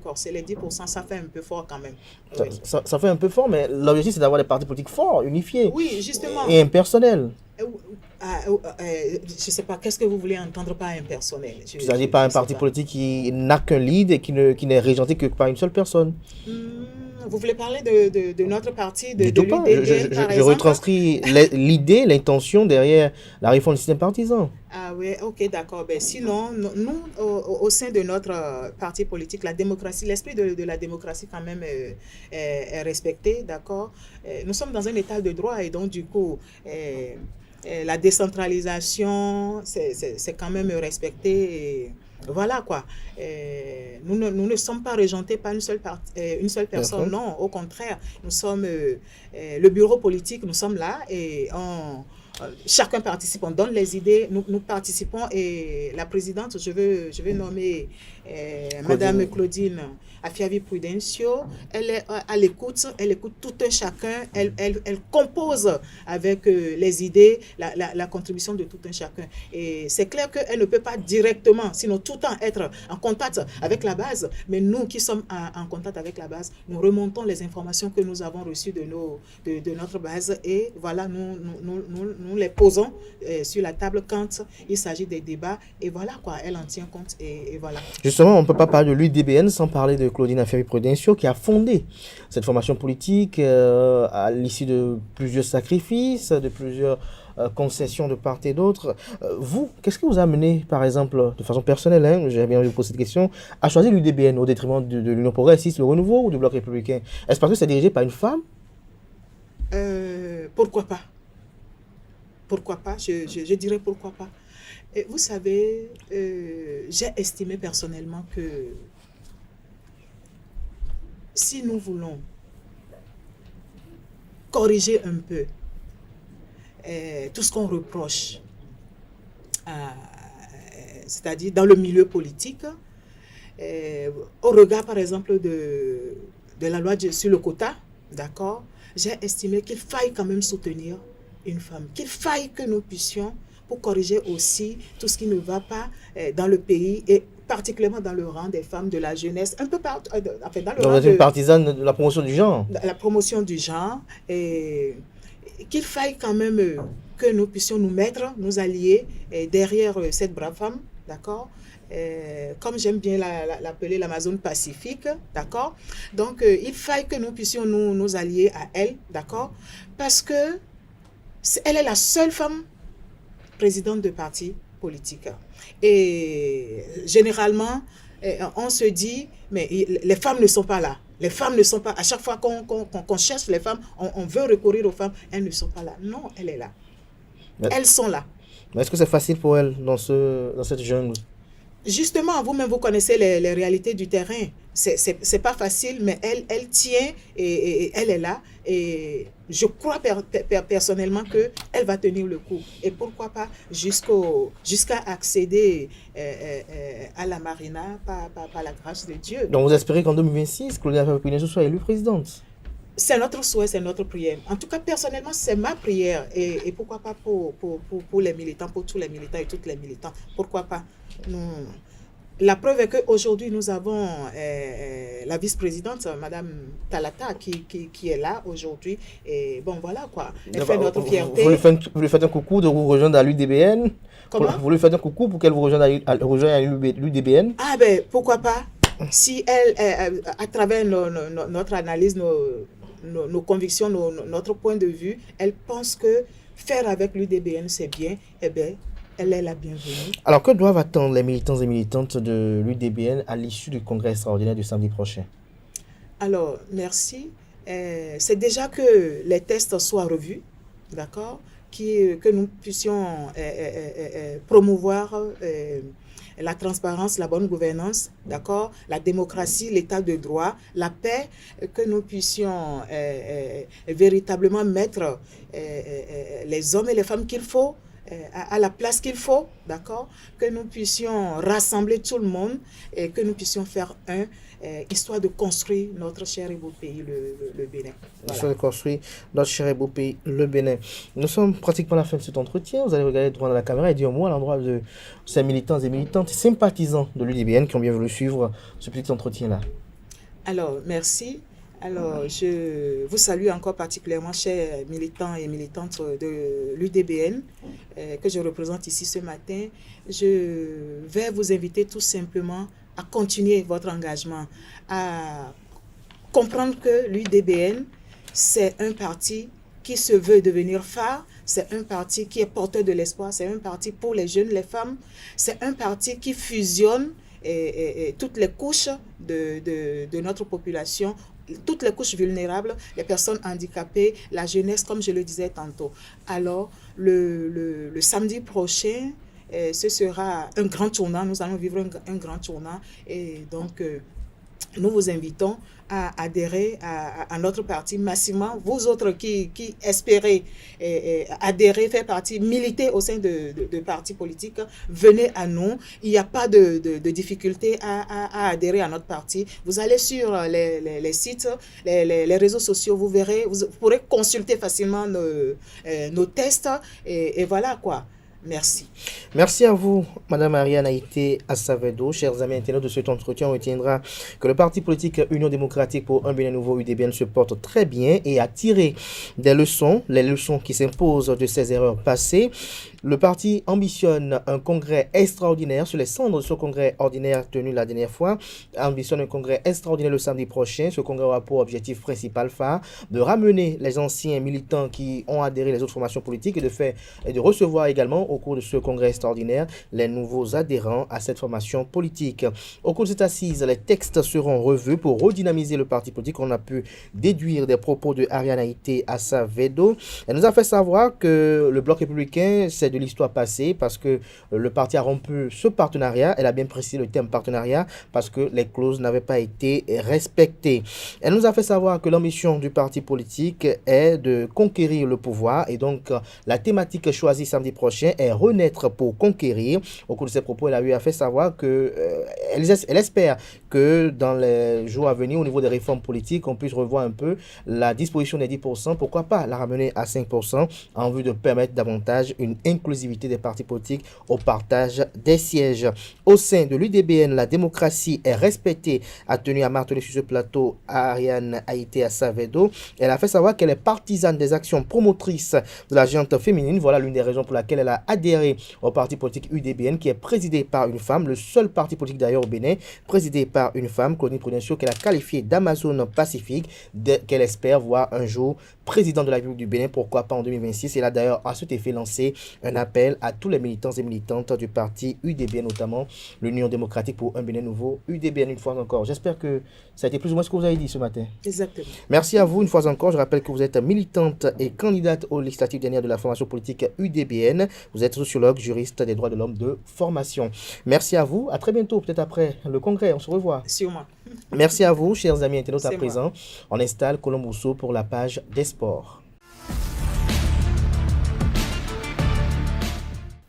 corsé. Les 10%, ça fait un peu fort quand même. Oui. Ça fait un peu fort, mais l'objectif, c'est d'avoir des partis politiques forts, unifiés. Oui, justement. Et impersonnels. Je ne sais pas, qu'est-ce que vous voulez entendre par impersonnel? C'est-à-dire par un parti politique qui n'a qu'un lead et qui n'est régenté que par une seule personne. Vous voulez parler de notre parti, de du pas. Je retranscris l'idée, l'intention derrière la réforme du système partisan. Ah oui, ok, d'accord. Ben, sinon, nous, au sein de notre parti politique, la démocratie, l'esprit de la démocratie quand même est respecté, d'accord. Nous sommes dans un état de droit et donc du coup, la décentralisation, c'est quand même respecté. Et voilà quoi. Nous ne sommes pas rejetés par une seule personne, non, au contraire. Nous sommes le bureau politique, nous sommes là et chacun participe, on donne les idées, nous participons et la présidente, je veux nommer Madame Claudine Afiavi Prudencio, elle est à l'écoute, elle écoute tout un chacun, elle compose avec les idées, la contribution de tout un chacun. Et c'est clair qu'elle ne peut pas directement, sinon tout le temps être en contact avec la base, mais nous qui sommes en contact avec la base, nous remontons les informations que nous avons reçues de notre base et voilà, nous les posons sur la table quand il s'agit des débats et voilà quoi, elle en tient compte et voilà. Justement, on ne peut pas parler de l'UDBN sans parler de Claudine Afiavi Prudencio qui a fondé cette formation politique à l'issue de plusieurs sacrifices, de plusieurs concessions de part et d'autre. Vous, qu'est-ce qui vous a amené, par exemple, de façon personnelle, j'ai bien envie de vous poser cette question, à choisir l'UDBN au détriment de l'Union progressiste, le Renouveau ou du Bloc républicain? Est-ce parce que c'est dirigé par une femme? Pourquoi pas? Pourquoi pas? Je dirais pourquoi pas. Et vous savez, j'ai estimé personnellement que si nous voulons corriger un peu tout ce qu'on reproche, c'est-à-dire dans le milieu politique, au regard par exemple de la loi sur le quota, d'accord, j'ai estimé qu'il faille quand même soutenir une femme, qu'il faille que nous puissions pour corriger aussi tout ce qui ne va pas dans le pays et particulièrement dans le rang des femmes, de la jeunesse, un peu partout, enfin dans le rang une partisane de la promotion du genre. La promotion du genre, et qu'il faille quand même que nous puissions nous mettre, nous allier derrière cette brave femme, d'accord, comme j'aime bien l'appeler l'Amazone Pacifique, d'accord. Donc, il faille que nous puissions nous allier à elle, d'accord, parce que elle est la seule femme présidente de parti politique. Et généralement, on se dit, mais les femmes ne sont pas là. Les femmes ne sont pas, à chaque fois qu'on cherche les femmes, on veut recourir aux femmes, elles ne sont pas là. Non, elle est là. Elles sont là. Mais est-ce que c'est facile pour elle dans cette jungle? Justement, vous-même, vous connaissez les réalités du terrain. C'est pas facile, mais elle tient et elle est là. Et je crois personnellement qu'elle va tenir le coup. Et pourquoi pas jusqu'à accéder à la marina par la grâce de Dieu. Donc vous espérez qu'en 2026, Claudine Afiavi Prudencio soit élue présidente? C'est notre souhait, c'est notre prière. En tout cas, personnellement, c'est ma prière. Et pourquoi pas pour les militants, pour tous les militants et toutes les militantes. Pourquoi pas? La preuve est qu'aujourd'hui, nous avons la vice-présidente, Madame Talata, qui est là aujourd'hui. Et bon, voilà quoi. Elle fait notre fierté. Vous lui faites un coucou de vous rejoindre à l'UDBN? Comment? Vous lui faites un coucou pour qu'elle vous rejoigne à l'UDBN? Ah ben, pourquoi pas? Si elle, à travers notre analyse, nos convictions, notre point de vue, elle pense que faire avec l'UDBN, c'est bien, eh bien, elle est la bienvenue. Alors, que doivent attendre les militants et militantes de l'UDBN à l'issue du congrès extraordinaire du samedi prochain? Alors, merci. C'est déjà que les tests soient revus, d'accord, que nous puissions promouvoir la transparence, la bonne gouvernance, d'accord, la démocratie, l'état de droit, la paix, que nous puissions véritablement mettre les hommes et les femmes qu'il faut à la place qu'il faut, d'accord, que nous puissions rassembler tout le monde et que nous puissions faire histoire de construire notre cher et beau pays, le Bénin. Voilà. Histoire de construire notre cher et beau pays, le Bénin. Nous sommes pratiquement à la fin de cet entretien. Vous allez regarder droit dans la caméra et dire un mot à l'endroit de ces militants et militantes sympathisants de l'UDBN qui ont bien voulu suivre ce petit entretien-là. Alors, merci Alors, je vous salue encore particulièrement, chers militants et militantes de l'UDBN que je représente ici ce matin. Je vais vous inviter tout simplement à continuer votre engagement, à comprendre que l'UDBN, c'est un parti qui se veut devenir phare, c'est un parti qui est porteur de l'espoir, c'est un parti pour les jeunes, les femmes, c'est un parti qui fusionne toutes les couches de notre population, toutes les couches vulnérables, les personnes handicapées, la jeunesse, comme je le disais tantôt. Alors, le samedi prochain, ce sera un grand tournant, nous allons vivre un grand tournant, et donc nous vous invitons à adhérer à notre parti massivement. Vous autres qui espérez adhérer, faire partie, militer au sein de partis politiques, venez à nous. Il n'y a pas de difficulté à adhérer à notre parti. Vous allez sur les sites, les réseaux sociaux, vous verrez, vous pourrez consulter facilement nos tests et voilà quoi. Merci. Merci à vous, Madame Ariane Haïté Assavedo. Chers amis internautes de cet entretien, on retiendra que le parti politique Union démocratique pour un Bénin nouveau, UDBN, se porte très bien et a tiré des leçons, les leçons qui s'imposent de ses erreurs passées. Le parti ambitionne un congrès extraordinaire sur les cendres de ce congrès ordinaire tenu la dernière fois. Ambitionne un congrès extraordinaire le samedi prochain. Ce congrès aura pour objectif principal phare de ramener les anciens militants qui ont adhéré les autres formations politiques et de recevoir également au cours de ce congrès extraordinaire les nouveaux adhérents à cette formation politique. Au cours de cette assise, les textes seront revus pour redynamiser le parti politique. On a pu déduire des propos de Ariane Haïté Assavedo. Elle nous a fait savoir que le bloc républicain, c'est de l'histoire passée parce que le parti a rompu ce partenariat. Elle a bien précisé le terme partenariat parce que les clauses n'avaient pas été respectées. Elle nous a fait savoir que l'ambition du parti politique est de conquérir le pouvoir et donc la thématique choisie samedi prochain est renaître pour conquérir. Au cours de ses propos, elle a eu à faire savoir que elle espère que dans les jours à venir, au niveau des réformes politiques, on puisse revoir un peu la disposition des 10%, pourquoi pas la ramener à 5% en vue de permettre davantage une inclusivité des partis politiques au partage des sièges. Au sein de l'UDBN, la démocratie est respectée, a tenu à marteler sur ce plateau Ariane Haïté Assavedo. Elle a fait savoir qu'elle est partisane des actions promotrices de la gente féminine. Voilà l'une des raisons pour laquelle elle a adhéré au parti politique UDBN qui est présidé par une femme, le seul parti politique d'ailleurs au Bénin, présidé par une femme, Claudine Prudencio, qu'elle a qualifiée d'Amazon Pacifique, qu'elle espère voir un jour président de la République du Bénin, pourquoi pas en 2026. Elle a d'ailleurs à cet effet lancé un appel à tous les militants et militantes du parti UDBN, notamment l'Union démocratique pour un Bénin nouveau, UDBN une fois encore. J'espère que ça a été plus ou moins ce que vous avez dit ce matin. Exactement. Merci à vous une fois encore. Je rappelle que vous êtes militante et candidate aux législatives dernières de la formation politique UDBN. Vous êtes sociologue, juriste des droits de l'homme de formation. Merci à vous. À très bientôt, peut-être après le congrès. On se revoit. Sûrement. Merci à vous, chers amis internautes à présent. On installe Colomboso pour la page des sports.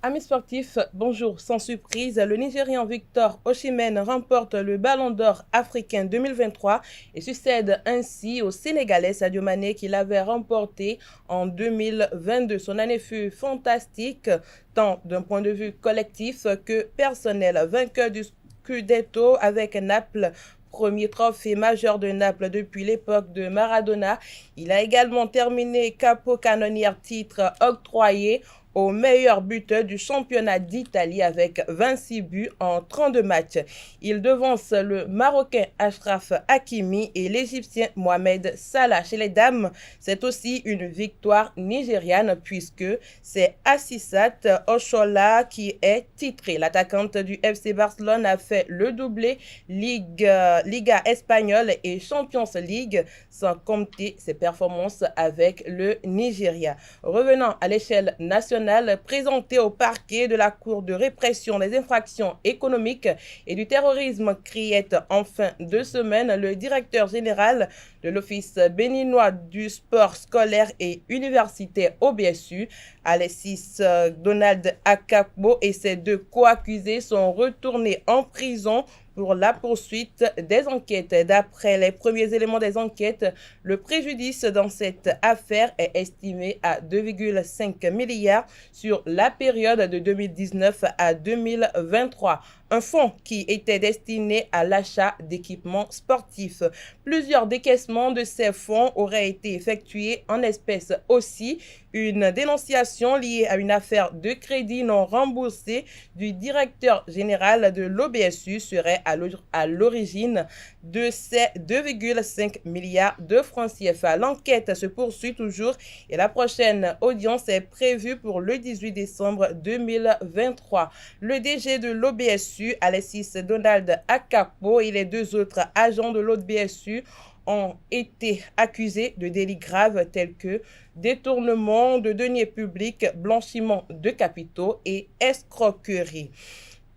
Amis sportifs, bonjour. Sans surprise, le Nigérian Victor Osimhen remporte le Ballon d'Or africain 2023 et succède ainsi au Sénégalais Sadio Mané qui l'avait remporté en 2022. Son année fut fantastique, tant d'un point de vue collectif que personnel. Vainqueur du Scudetto avec Naples, premier trophée majeur de Naples depuis l'époque de Maradona. Il a également terminé capot-canonnière, titre octroyé au meilleur buteur du championnat d'Italie avec 26 buts en 32 matchs. Il devance le Marocain Achraf Hakimi et l'Égyptien Mohamed Salah. Chez les dames, c'est aussi une victoire nigériane puisque c'est Assisat Oshola qui est titrée. L'attaquante du FC Barcelone a fait le doublé Liga espagnole et Champions League, sans compter ses performances avec le Nigeria. Revenant à l'échelle nationale, présenté au parquet de la Cour de répression des infractions économiques et du terrorisme CRIET en fin de semaine, le directeur général de l'Office béninois du sport scolaire et universitaire au BSU, Alexis Donald Akakbo, et ses deux co-accusés sont retournés en prison pour la poursuite des enquêtes. D'après les premiers éléments des enquêtes, le préjudice dans cette affaire est estimé à 2,5 milliards sur la période de 2019 à 2023. un fonds qui était destiné à l'achat d'équipements sportifs. Plusieurs décaissements de ces fonds auraient été effectués en espèces aussi. Une dénonciation liée à une affaire de crédit non remboursé du directeur général de l'OBSU serait à l'origine de ces 2,5 milliards de francs CFA. L'enquête se poursuit toujours et la prochaine audience est prévue pour le 18 décembre 2023. Le DG de l'OBSU, Alexis Donald Akapo, et les 2 autres agents de l'OBSU ont été accusés de délits graves tels que détournement de deniers publics, blanchiment de capitaux et escroquerie.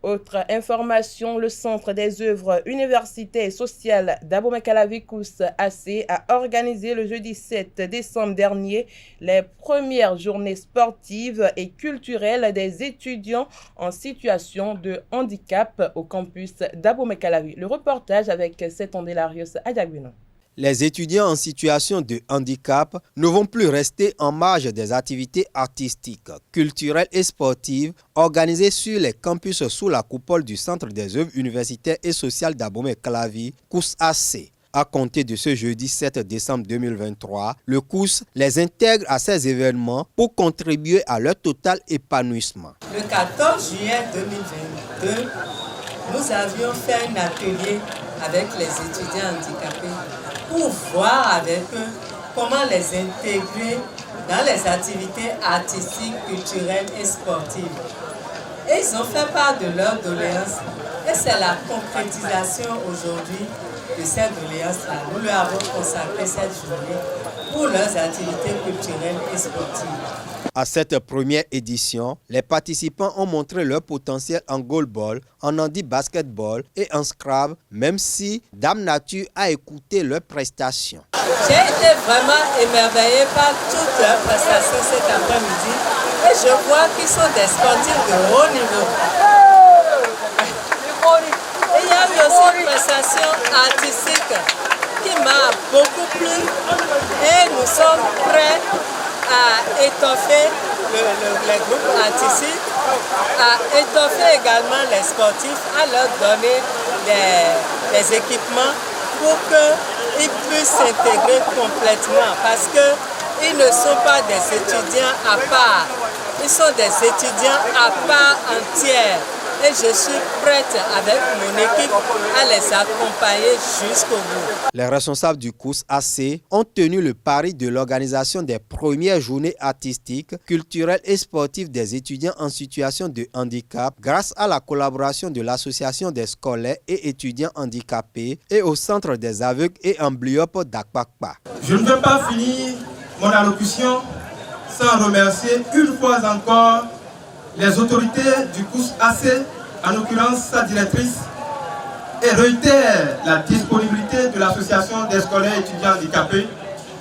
Autre information, le Centre des œuvres universitaires et sociales d'Abomey-Calavi AC a organisé le jeudi 7 décembre dernier les premières journées sportives et culturelles des étudiants en situation de handicap au campus d'Abomey-Calavi. Le reportage avec Setondélarius Adiaguino. Les étudiants en situation de handicap ne vont plus rester en marge des activités artistiques, culturelles et sportives organisées sur les campus sous la coupole du Centre des œuvres universitaires et sociales d'Abomey-Calavi, COUS-AC. À compter de ce jeudi 7 décembre 2023, le COUS les intègre à ces événements pour contribuer à leur total épanouissement. Le 14 juillet 2022, nous avions fait un atelier avec les étudiants handicapés pour voir avec eux comment les intégrer dans les activités artistiques, culturelles et sportives. Et ils ont fait part de leurs doléances et c'est la concrétisation aujourd'hui de ces doléances-là. Nous leur avons consacré cette journée pour leurs activités culturelles et sportives. À cette première édition, les participants ont montré leur potentiel en goalball, en handi basketball et en scrabble, même si Dame Nature a écouté leurs prestations. J'ai été vraiment émerveillée par toutes leurs prestations cet après-midi et je vois qu'ils sont des sportifs de haut niveau. Et il y a eu aussi une prestation artistique qui m'a beaucoup plu et nous sommes prêts à étoffer les groupes artistiques, à étoffer également les sportifs, à leur donner des équipements pour qu'ils puissent s'intégrer complètement parce qu'ils ne sont pas des étudiants à part, ils sont des étudiants à part entière. Et je suis prête avec mon équipe à les accompagner jusqu'au bout. Les responsables du COUS-AC ont tenu le pari de l'organisation des premières journées artistiques, culturelles et sportives des étudiants en situation de handicap grâce à la collaboration de l'Association des scolaires et étudiants handicapés et au Centre des aveugles et amblyopes d'Akpakpa. Je ne veux pas finir mon allocution sans remercier une fois encore les autorités du COUS-AC, en l'occurrence sa directrice, et réitère la disponibilité de l'association des scolaires étudiants handicapés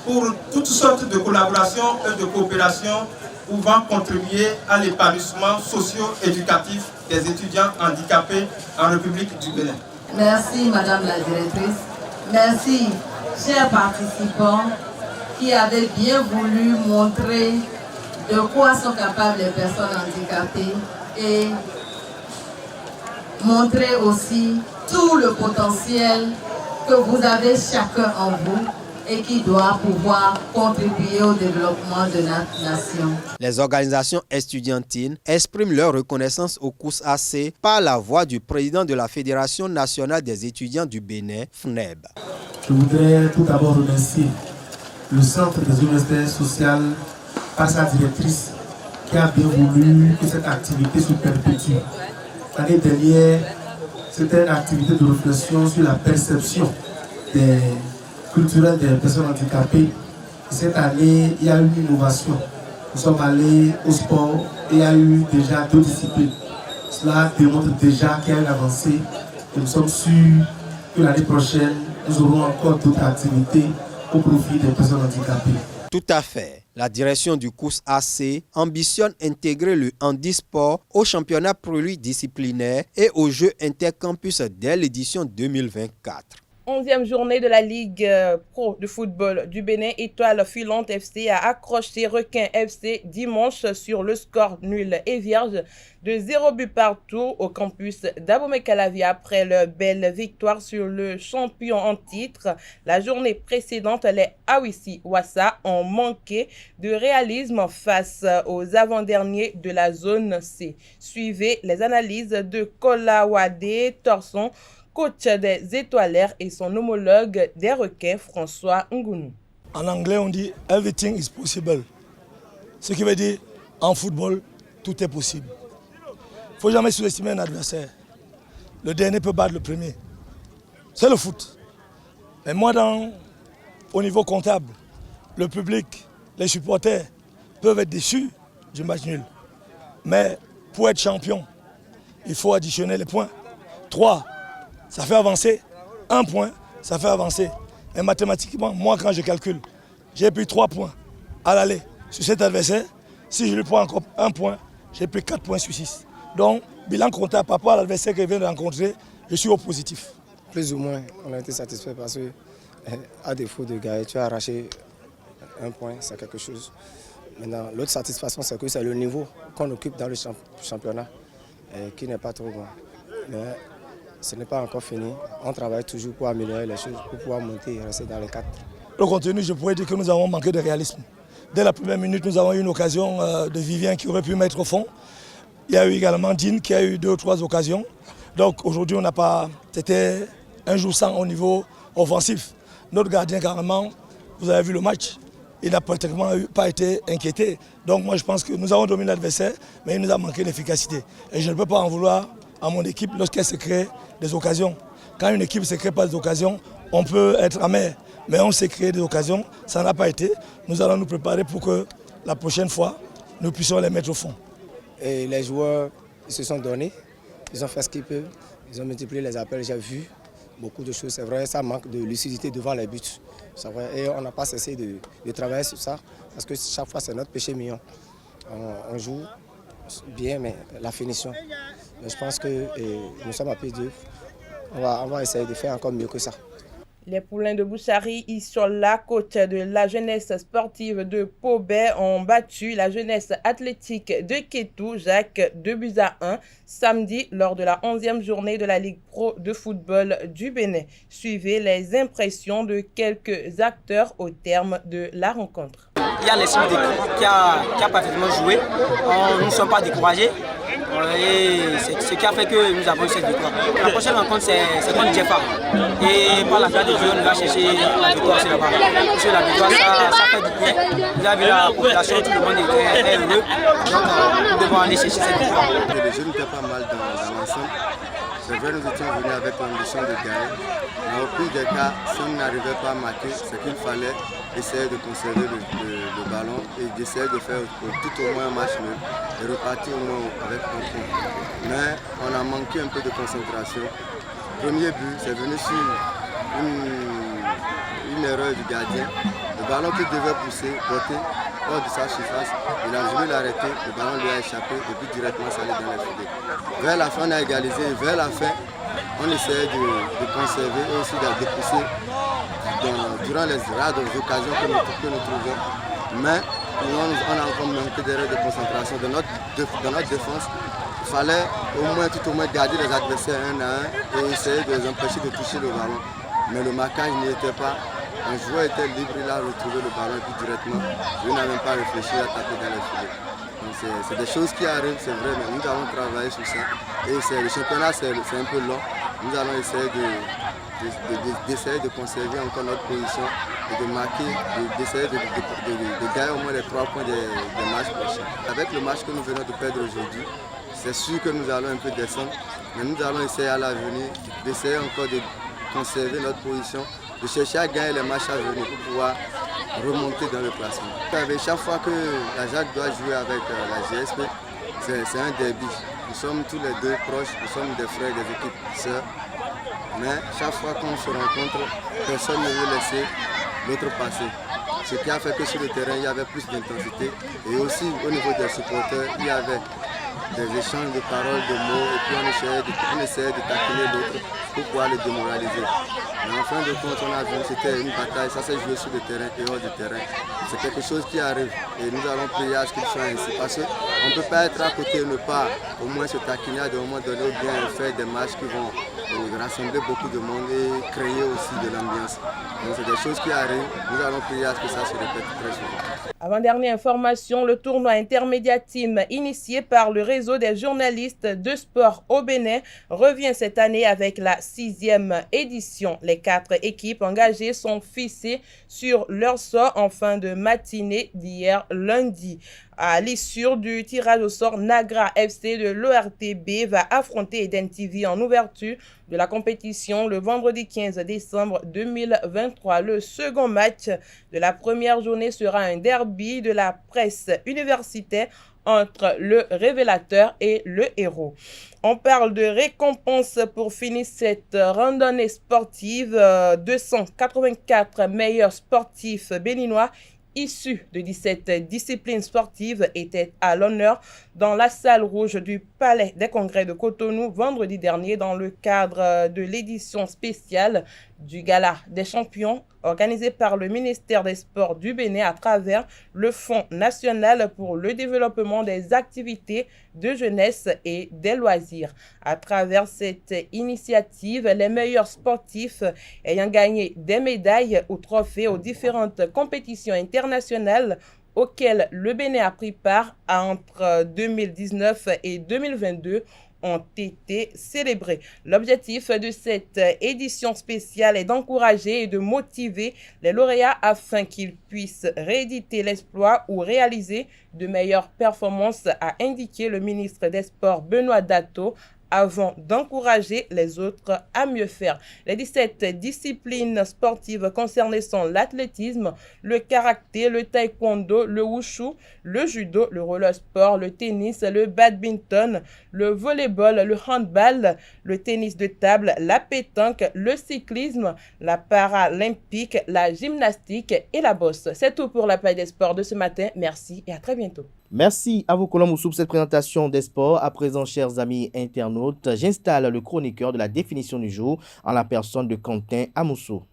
pour toutes sortes de collaborations et de coopérations pouvant contribuer à l'épanouissement socio-éducatif des étudiants handicapés en République du Bénin. Merci Madame la directrice, merci chers participants qui avaient bien voulu montrer de quoi sont capables les personnes handicapées et montrer aussi tout le potentiel que vous avez chacun en vous et qui doit pouvoir contribuer au développement de notre nation. Les organisations estudiantines expriment leur reconnaissance au COUS-AC par la voix du président de la Fédération nationale des étudiants du Bénin, FNEB. Je voudrais tout d'abord remercier le Centre des universités sociales par sa directrice qui a bien voulu que cette activité se perpétue. L'année dernière, c'était une activité de réflexion sur la perception culturelle des personnes handicapées. Et cette année, il y a eu une innovation. Nous sommes allés au sport et il y a eu déjà 2 disciplines. Cela démontre déjà qu'il y a une avancée et nous sommes sûrs que l'année prochaine, nous aurons encore d'autres activités au profit des personnes handicapées. Tout à fait. La direction du COUS-AC ambitionne intégrer le handisport au championnat pluridisciplinaire et aux Jeux intercampus dès l'édition 2024. 11e journée de la Ligue Pro de football du Bénin, Étoile Filante FC a accroché Requin FC dimanche sur le score nul et vierge de 0 but partout au campus d'Abomey-Calavi après leur belle victoire sur le champion en titre. La journée précédente, les Awissi Wassa ont manqué de réalisme face aux avant-derniers de la zone C. Suivez les analyses de Kolawade Torson, coach des étoilaires, et son homologue des Requins, François Ngounou. En anglais, on dit « everything is possible ». Ce qui veut dire, en football, tout est possible. Il ne faut jamais sous-estimer un adversaire. Le dernier peut battre le premier. C'est le foot. Mais moi, au niveau comptable, le public, les supporters peuvent être déçus du match nul. Mais pour être champion, il faut additionner les points. 3, ça fait avancer. 1 point, ça fait avancer. Et mathématiquement, moi, quand je calcule, j'ai pris 3 points à l'aller sur cet adversaire. Si je lui prends encore 1 point, j'ai pris 4 points sur 6. Donc, bilan comptable par rapport à l'adversaire que je viens de rencontrer, je suis au positif. Plus ou moins, on a été satisfait parce que, à défaut de gagner, tu as arraché 1 point, c'est quelque chose. Maintenant, l'autre satisfaction, c'est que c'est le niveau qu'on occupe dans le championnat, qui n'est pas trop bon. Mais ce n'est pas encore fini. On travaille toujours pour améliorer les choses, pour pouvoir monter et rester dans les 4. Le contenu, je pourrais dire que nous avons manqué de réalisme. Dès la première minute, nous avons eu une occasion de Vivien qui aurait pu mettre au fond. Il y a eu également Dean qui a eu 2 ou 3 occasions. Donc aujourd'hui, on n'a pas. C'était un jour sans au niveau offensif. Notre gardien, carrément, vous avez vu le match, il n'a pratiquement pas été inquiété. Donc moi, je pense que nous avons dominé l'adversaire, mais il nous a manqué d'efficacité. Et je ne peux pas en vouloir à mon équipe lorsqu'elle se crée des occasions. Quand une équipe ne se crée pas des occasions, on peut être amer. Mais on s'est créé des occasions, ça n'a pas été. Nous allons nous préparer pour que la prochaine fois, nous puissions les mettre au fond. Et les joueurs, ils se sont donnés, ils ont fait ce qu'ils peuvent, ils ont multiplié les appels, j'ai vu beaucoup de choses. C'est vrai, ça manque de lucidité devant les buts. C'est vrai, et on n'a pas cessé de travailler sur ça, parce que chaque fois, c'est notre péché mignon. On joue bien, mais la finition. Mais je pense que nous sommes à pied d'œuvre. On va essayer de faire encore mieux que ça. Les poulains de Bouchari, Issola, coach de la jeunesse sportive de Pobet, ont battu la jeunesse athlétique de Kétou, Jacques 2-1, samedi lors de la 11e journée de la Ligue Pro de football du Bénin. Suivez les impressions de quelques acteurs au terme de la rencontre. Il y a l'esprit d'équipe qui a parfaitement joué. Nous ne sommes pas découragés. Et c'est ce qui a fait que nous avons eu cette victoire. La prochaine rencontre, c'est contre Jeffa. Et par la fin de jeu, on va chercher la victoire aussi là-bas. Parce que la victoire, ça fait du bien. Vous avez vu la population, tout le monde est heureux. Donc, nous devons aller chercher cette victoire. Les jeunes étaient pas mal dans l'ensemble. C'est vrai, nous étions venus avec l'ambition de gagner. Mais au plus des cas, si on n'arrivait pas à marquer, c'est qu'il fallait essayer de conserver le ballon et d'essayer de faire tout au moins un match nul et repartir au moins avec un point. Mais on a manqué un peu de concentration. Premier but, c'est venu sur une erreur du gardien. Le ballon qu'il devait pousser, botter hors de sa surface, il a voulu l'arrêter, le ballon lui a échappé et puis directement ça allait dans les filets. Vers la fin, on a égalisé et vers la fin, on essayait de conserver et aussi de pousser durant les rares occasions que nous trouvions. Mais on a encore manqué d'erreurs de concentration dans notre défense. Il fallait tout au moins garder les adversaires 1 à 1 et essayer de les empêcher de toucher le ballon. Mais le marquage n'y était pas. Un joueur était libre, il a retrouvé le ballon et puis directement, il n'a même pas réfléchi à taper dans les filets. Donc c'est des choses qui arrivent, c'est vrai, mais nous allons travailler sur ça. Et le championnat, c'est un peu long. Nous allons essayer d'essayer de conserver encore notre position et de marquer, d'essayer de gagner au moins les 3 points des matchs prochains. Avec le match que nous venons de perdre aujourd'hui, c'est sûr que nous allons un peu descendre, mais nous allons essayer à l'avenir d'essayer encore de conserver notre position, de chercher à gagner les matchs à venir pour pouvoir remonter dans le classement. Chaque fois que la Jacques doit jouer avec la GSP, c'est un derby. Nous sommes tous les deux proches, nous sommes des frères, des équipes sœurs. Mais chaque fois qu'on se rencontre, personne ne veut laisser l'autre passer. Ce qui a fait que sur le terrain, il y avait plus d'intensité. Et aussi au niveau des supporters, il y avait des échanges de paroles, de mots, et puis on essayait de taquiner l'autre pour pouvoir le démoraliser. Mais en fin de compte, on a vu que c'était une bataille, ça s'est joué sur le terrain et hors du terrain. C'est quelque chose qui arrive et nous allons prier à ce qu'il soit ainsi. Parce qu'on ne peut pas être à côté et ne pas au moins se taquiner à des moments donnés ou bien faire des matchs qui vont rassembler beaucoup de monde et créer aussi de l'ambiance. Donc c'est des choses qui arrivent, nous allons prier à ce que ça se répète très souvent. Avant-dernière information, le tournoi intermédiatime initié par le réseau des journalistes de sport au Bénin revient cette année avec la 6e édition. Les 4 équipes engagées sont fixées sur leur sort en fin de matinée d'hier lundi. À l'issue du tirage au sort, Nagra FC de l'ORTB va affronter Eden TV en ouverture de la compétition le vendredi 15 décembre 2023. Le second match de la première journée sera un derby de la presse universitaire entre le révélateur et le héros. On parle de récompense pour finir cette randonnée sportive. 284 meilleurs sportifs béninois issus de 17 disciplines sportives étaient à l'honneur dans la salle rouge du Palais des Congrès de Cotonou vendredi dernier dans le cadre de l'édition spéciale du Gala des champions organisé par le ministère des Sports du Bénin à travers le Fonds national pour le développement des activités de jeunesse et des loisirs. À travers cette initiative, les meilleurs sportifs ayant gagné des médailles ou trophées aux différentes compétitions internationales auxquelles le Bénin a pris part entre 2019 et 2022 ont été célébrés. L'objectif de cette édition spéciale est d'encourager et de motiver les lauréats afin qu'ils puissent rééditer l'exploit ou réaliser de meilleures performances, a indiqué le ministre des Sports Benoît Dato, avant d'encourager les autres à mieux faire. Les 17 disciplines sportives concernées sont l'athlétisme, le karaté, le taekwondo, le wushu, le judo, le roller sport, le tennis, le badminton, le volleyball, le handball, le tennis de table, la pétanque, le cyclisme, la paralympique, la gymnastique et la bosse. C'est tout pour la page des sports de ce matin. Merci et à très bientôt. Merci à vous, Colombe Moussou, pour cette présentation des sports. À présent, chers amis internautes, j'installe le chroniqueur de la définition du jour en la personne de Quentin Amousso.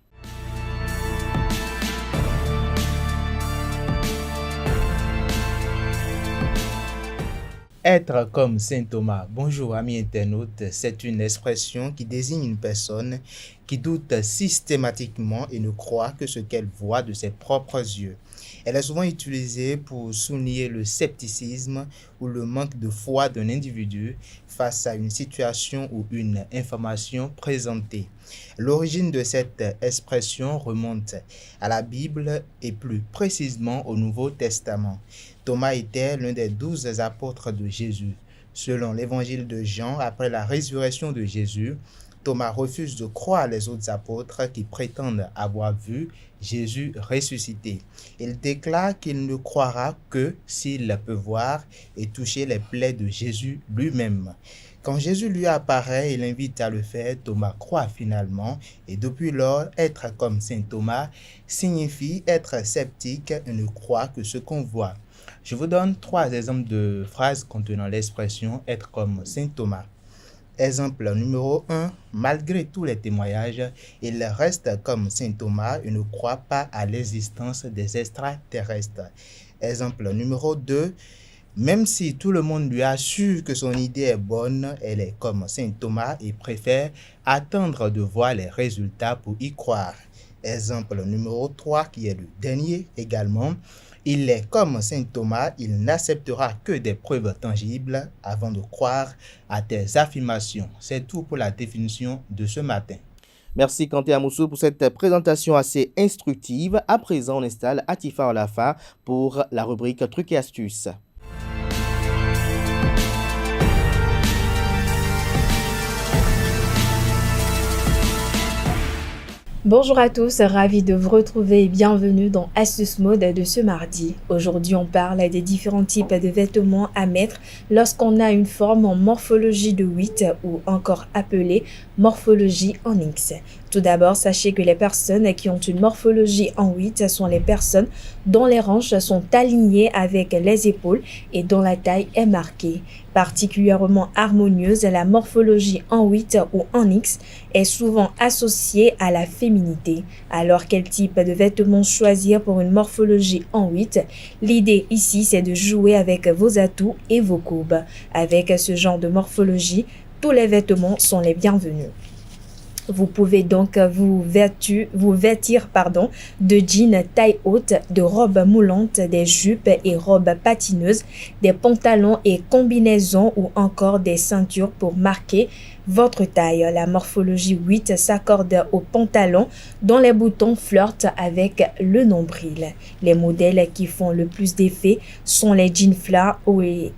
Être comme saint Thomas. Bonjour amis internautes, c'est une expression qui désigne une personne qui doute systématiquement et ne croit que ce qu'elle voit de ses propres yeux. Elle est souvent utilisée pour souligner le scepticisme ou le manque de foi d'un individu face à une situation ou une information présentée. L'origine de cette expression remonte à la Bible et plus précisément au Nouveau Testament. Thomas était l'un des 12 apôtres de Jésus. Selon l'évangile de Jean, après la résurrection de Jésus, Thomas refuse de croire les autres apôtres qui prétendent avoir vu Jésus ressuscité. Il déclare qu'il ne croira que s'il peut voir et toucher les plaies de Jésus lui-même. Quand Jésus lui apparaît et l'invite à le faire, Thomas croit finalement et depuis lors, être comme saint Thomas signifie être sceptique et ne croire que ce qu'on voit. Je vous donne 3 exemples de phrases contenant l'expression « être comme saint Thomas ». Exemple numéro 1, malgré tous les témoignages, il reste comme saint Thomas et ne croit pas à l'existence des extraterrestres. Exemple numéro 2, même si tout le monde lui assure que son idée est bonne, elle est comme saint Thomas et préfère attendre de voir les résultats pour y croire. Exemple numéro 3, qui est le dernier également, il est comme saint Thomas, il n'acceptera que des preuves tangibles avant de croire à tes affirmations. C'est tout pour la définition de ce matin. Merci Quentin Amousso pour cette présentation assez instructive. À présent, on installe Atifa Olafa pour la rubrique Trucs et astuces. Bonjour à tous, ravi de vous retrouver et bienvenue dans Astuce Mode de ce mardi. Aujourd'hui, on parle des différents types de vêtements à mettre lorsqu'on a une forme en morphologie de 8 ou encore appelée morphologie en X. Tout d'abord, sachez que les personnes qui ont une morphologie en 8 sont les personnes dont les hanches sont alignées avec les épaules et dont la taille est marquée. Particulièrement harmonieuse, la morphologie en 8 ou en X est souvent associée à la féminité. Alors, quel type de vêtements choisir pour une morphologie en 8? L'idée ici, c'est de jouer avec vos atouts et vos courbes. Avec ce genre de morphologie, tous les vêtements sont les bienvenus. Vous pouvez donc vous vêtir de jeans taille haute, de robes moulantes, des jupes et robes patineuses, des pantalons et combinaisons ou encore des ceintures pour marquer votre taille. La morphologie 8 s'accorde aux pantalons dont les boutons flirtent avec le nombril. Les modèles qui font le plus d'effet sont les jeans flats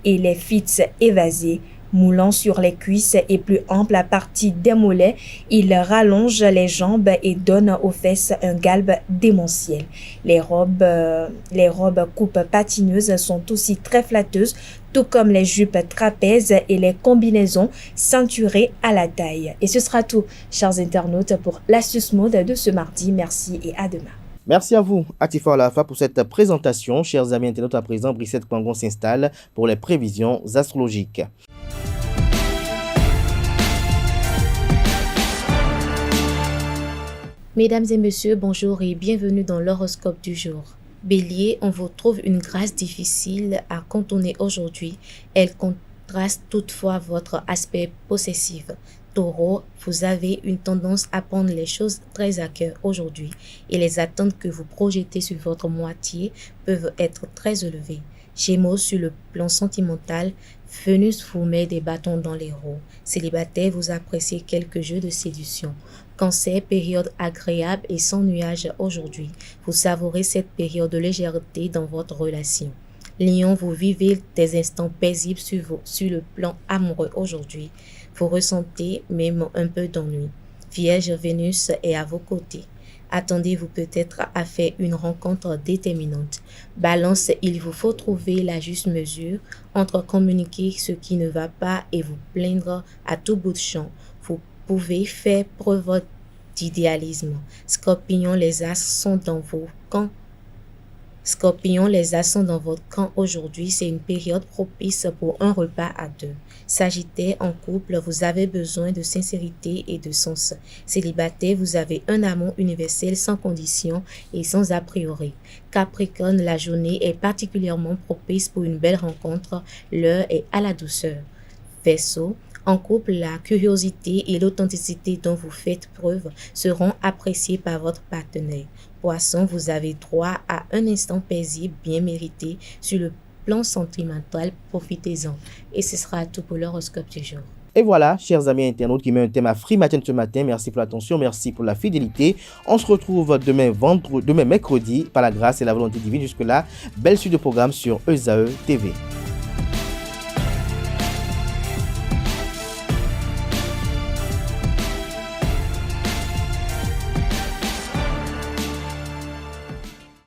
et les fits évasés. Moulant sur les cuisses et plus ample à partir des mollets, il rallonge les jambes et donne aux fesses un galbe démentiel. Les robes coupe patineuses sont aussi très flatteuses, tout comme les jupes trapèzes et les combinaisons ceinturées à la taille. Et ce sera tout, chers internautes, pour l'astuce mode de ce mardi. Merci et à demain. Merci à vous, Atifa Olafa, pour cette présentation. Chers amis internautes, à présent, Brissette Kwangon s'installe pour les prévisions astrologiques. Mesdames et messieurs, bonjour et bienvenue dans l'horoscope du jour. Bélier, on vous trouve une grâce difficile à contourner aujourd'hui. Elle contraste toutefois votre aspect possessif. Taureau, vous avez une tendance à prendre les choses très à cœur aujourd'hui et les attentes que vous projetez sur votre moitié peuvent être très élevées. Gémeaux, sur le plan sentimental, Vénus vous met des bâtons dans les roues. Célibataire, vous appréciez quelques jeux de séduction. Cancer, période agréable et sans nuages aujourd'hui. Vous savourez cette période de légèreté dans votre relation. Lion, vous vivez des instants paisibles sur le plan amoureux aujourd'hui. Vous ressentez même un peu d'ennui. Vierge, Vénus est à vos côtés. Attendez-vous peut-être à faire une rencontre déterminante. Balance, il vous faut trouver la juste mesure entre communiquer ce qui ne va pas et vous plaindre à tout bout de champ. Vous pouvez faire preuve d'idéalisme. Scorpion, les as sont dans vos camps. Scorpion, les as sont dans votre camp aujourd'hui. C'est une période propice pour un repas à deux. Sagittaire, en couple, vous avez besoin de sincérité et de sens. Célibataire, vous avez un amour universel sans condition et sans a priori. Capricorne, la journée est particulièrement propice pour une belle rencontre. L'heure est à la douceur. Verseau, en couple, la curiosité et l'authenticité dont vous faites preuve seront appréciées par votre partenaire. Poisson, vous avez droit à un instant paisible bien mérité sur le plan sentimental, profitez-en. Et ce sera tout pour l'horoscope du jour. Et voilà, chers amis internautes qui met un thème à Free Matin ce matin. Merci pour l'attention, merci pour la fidélité. On se retrouve demain mercredi par la grâce et la volonté divine. Jusque-là, belle suite de programmes sur ESAE TV.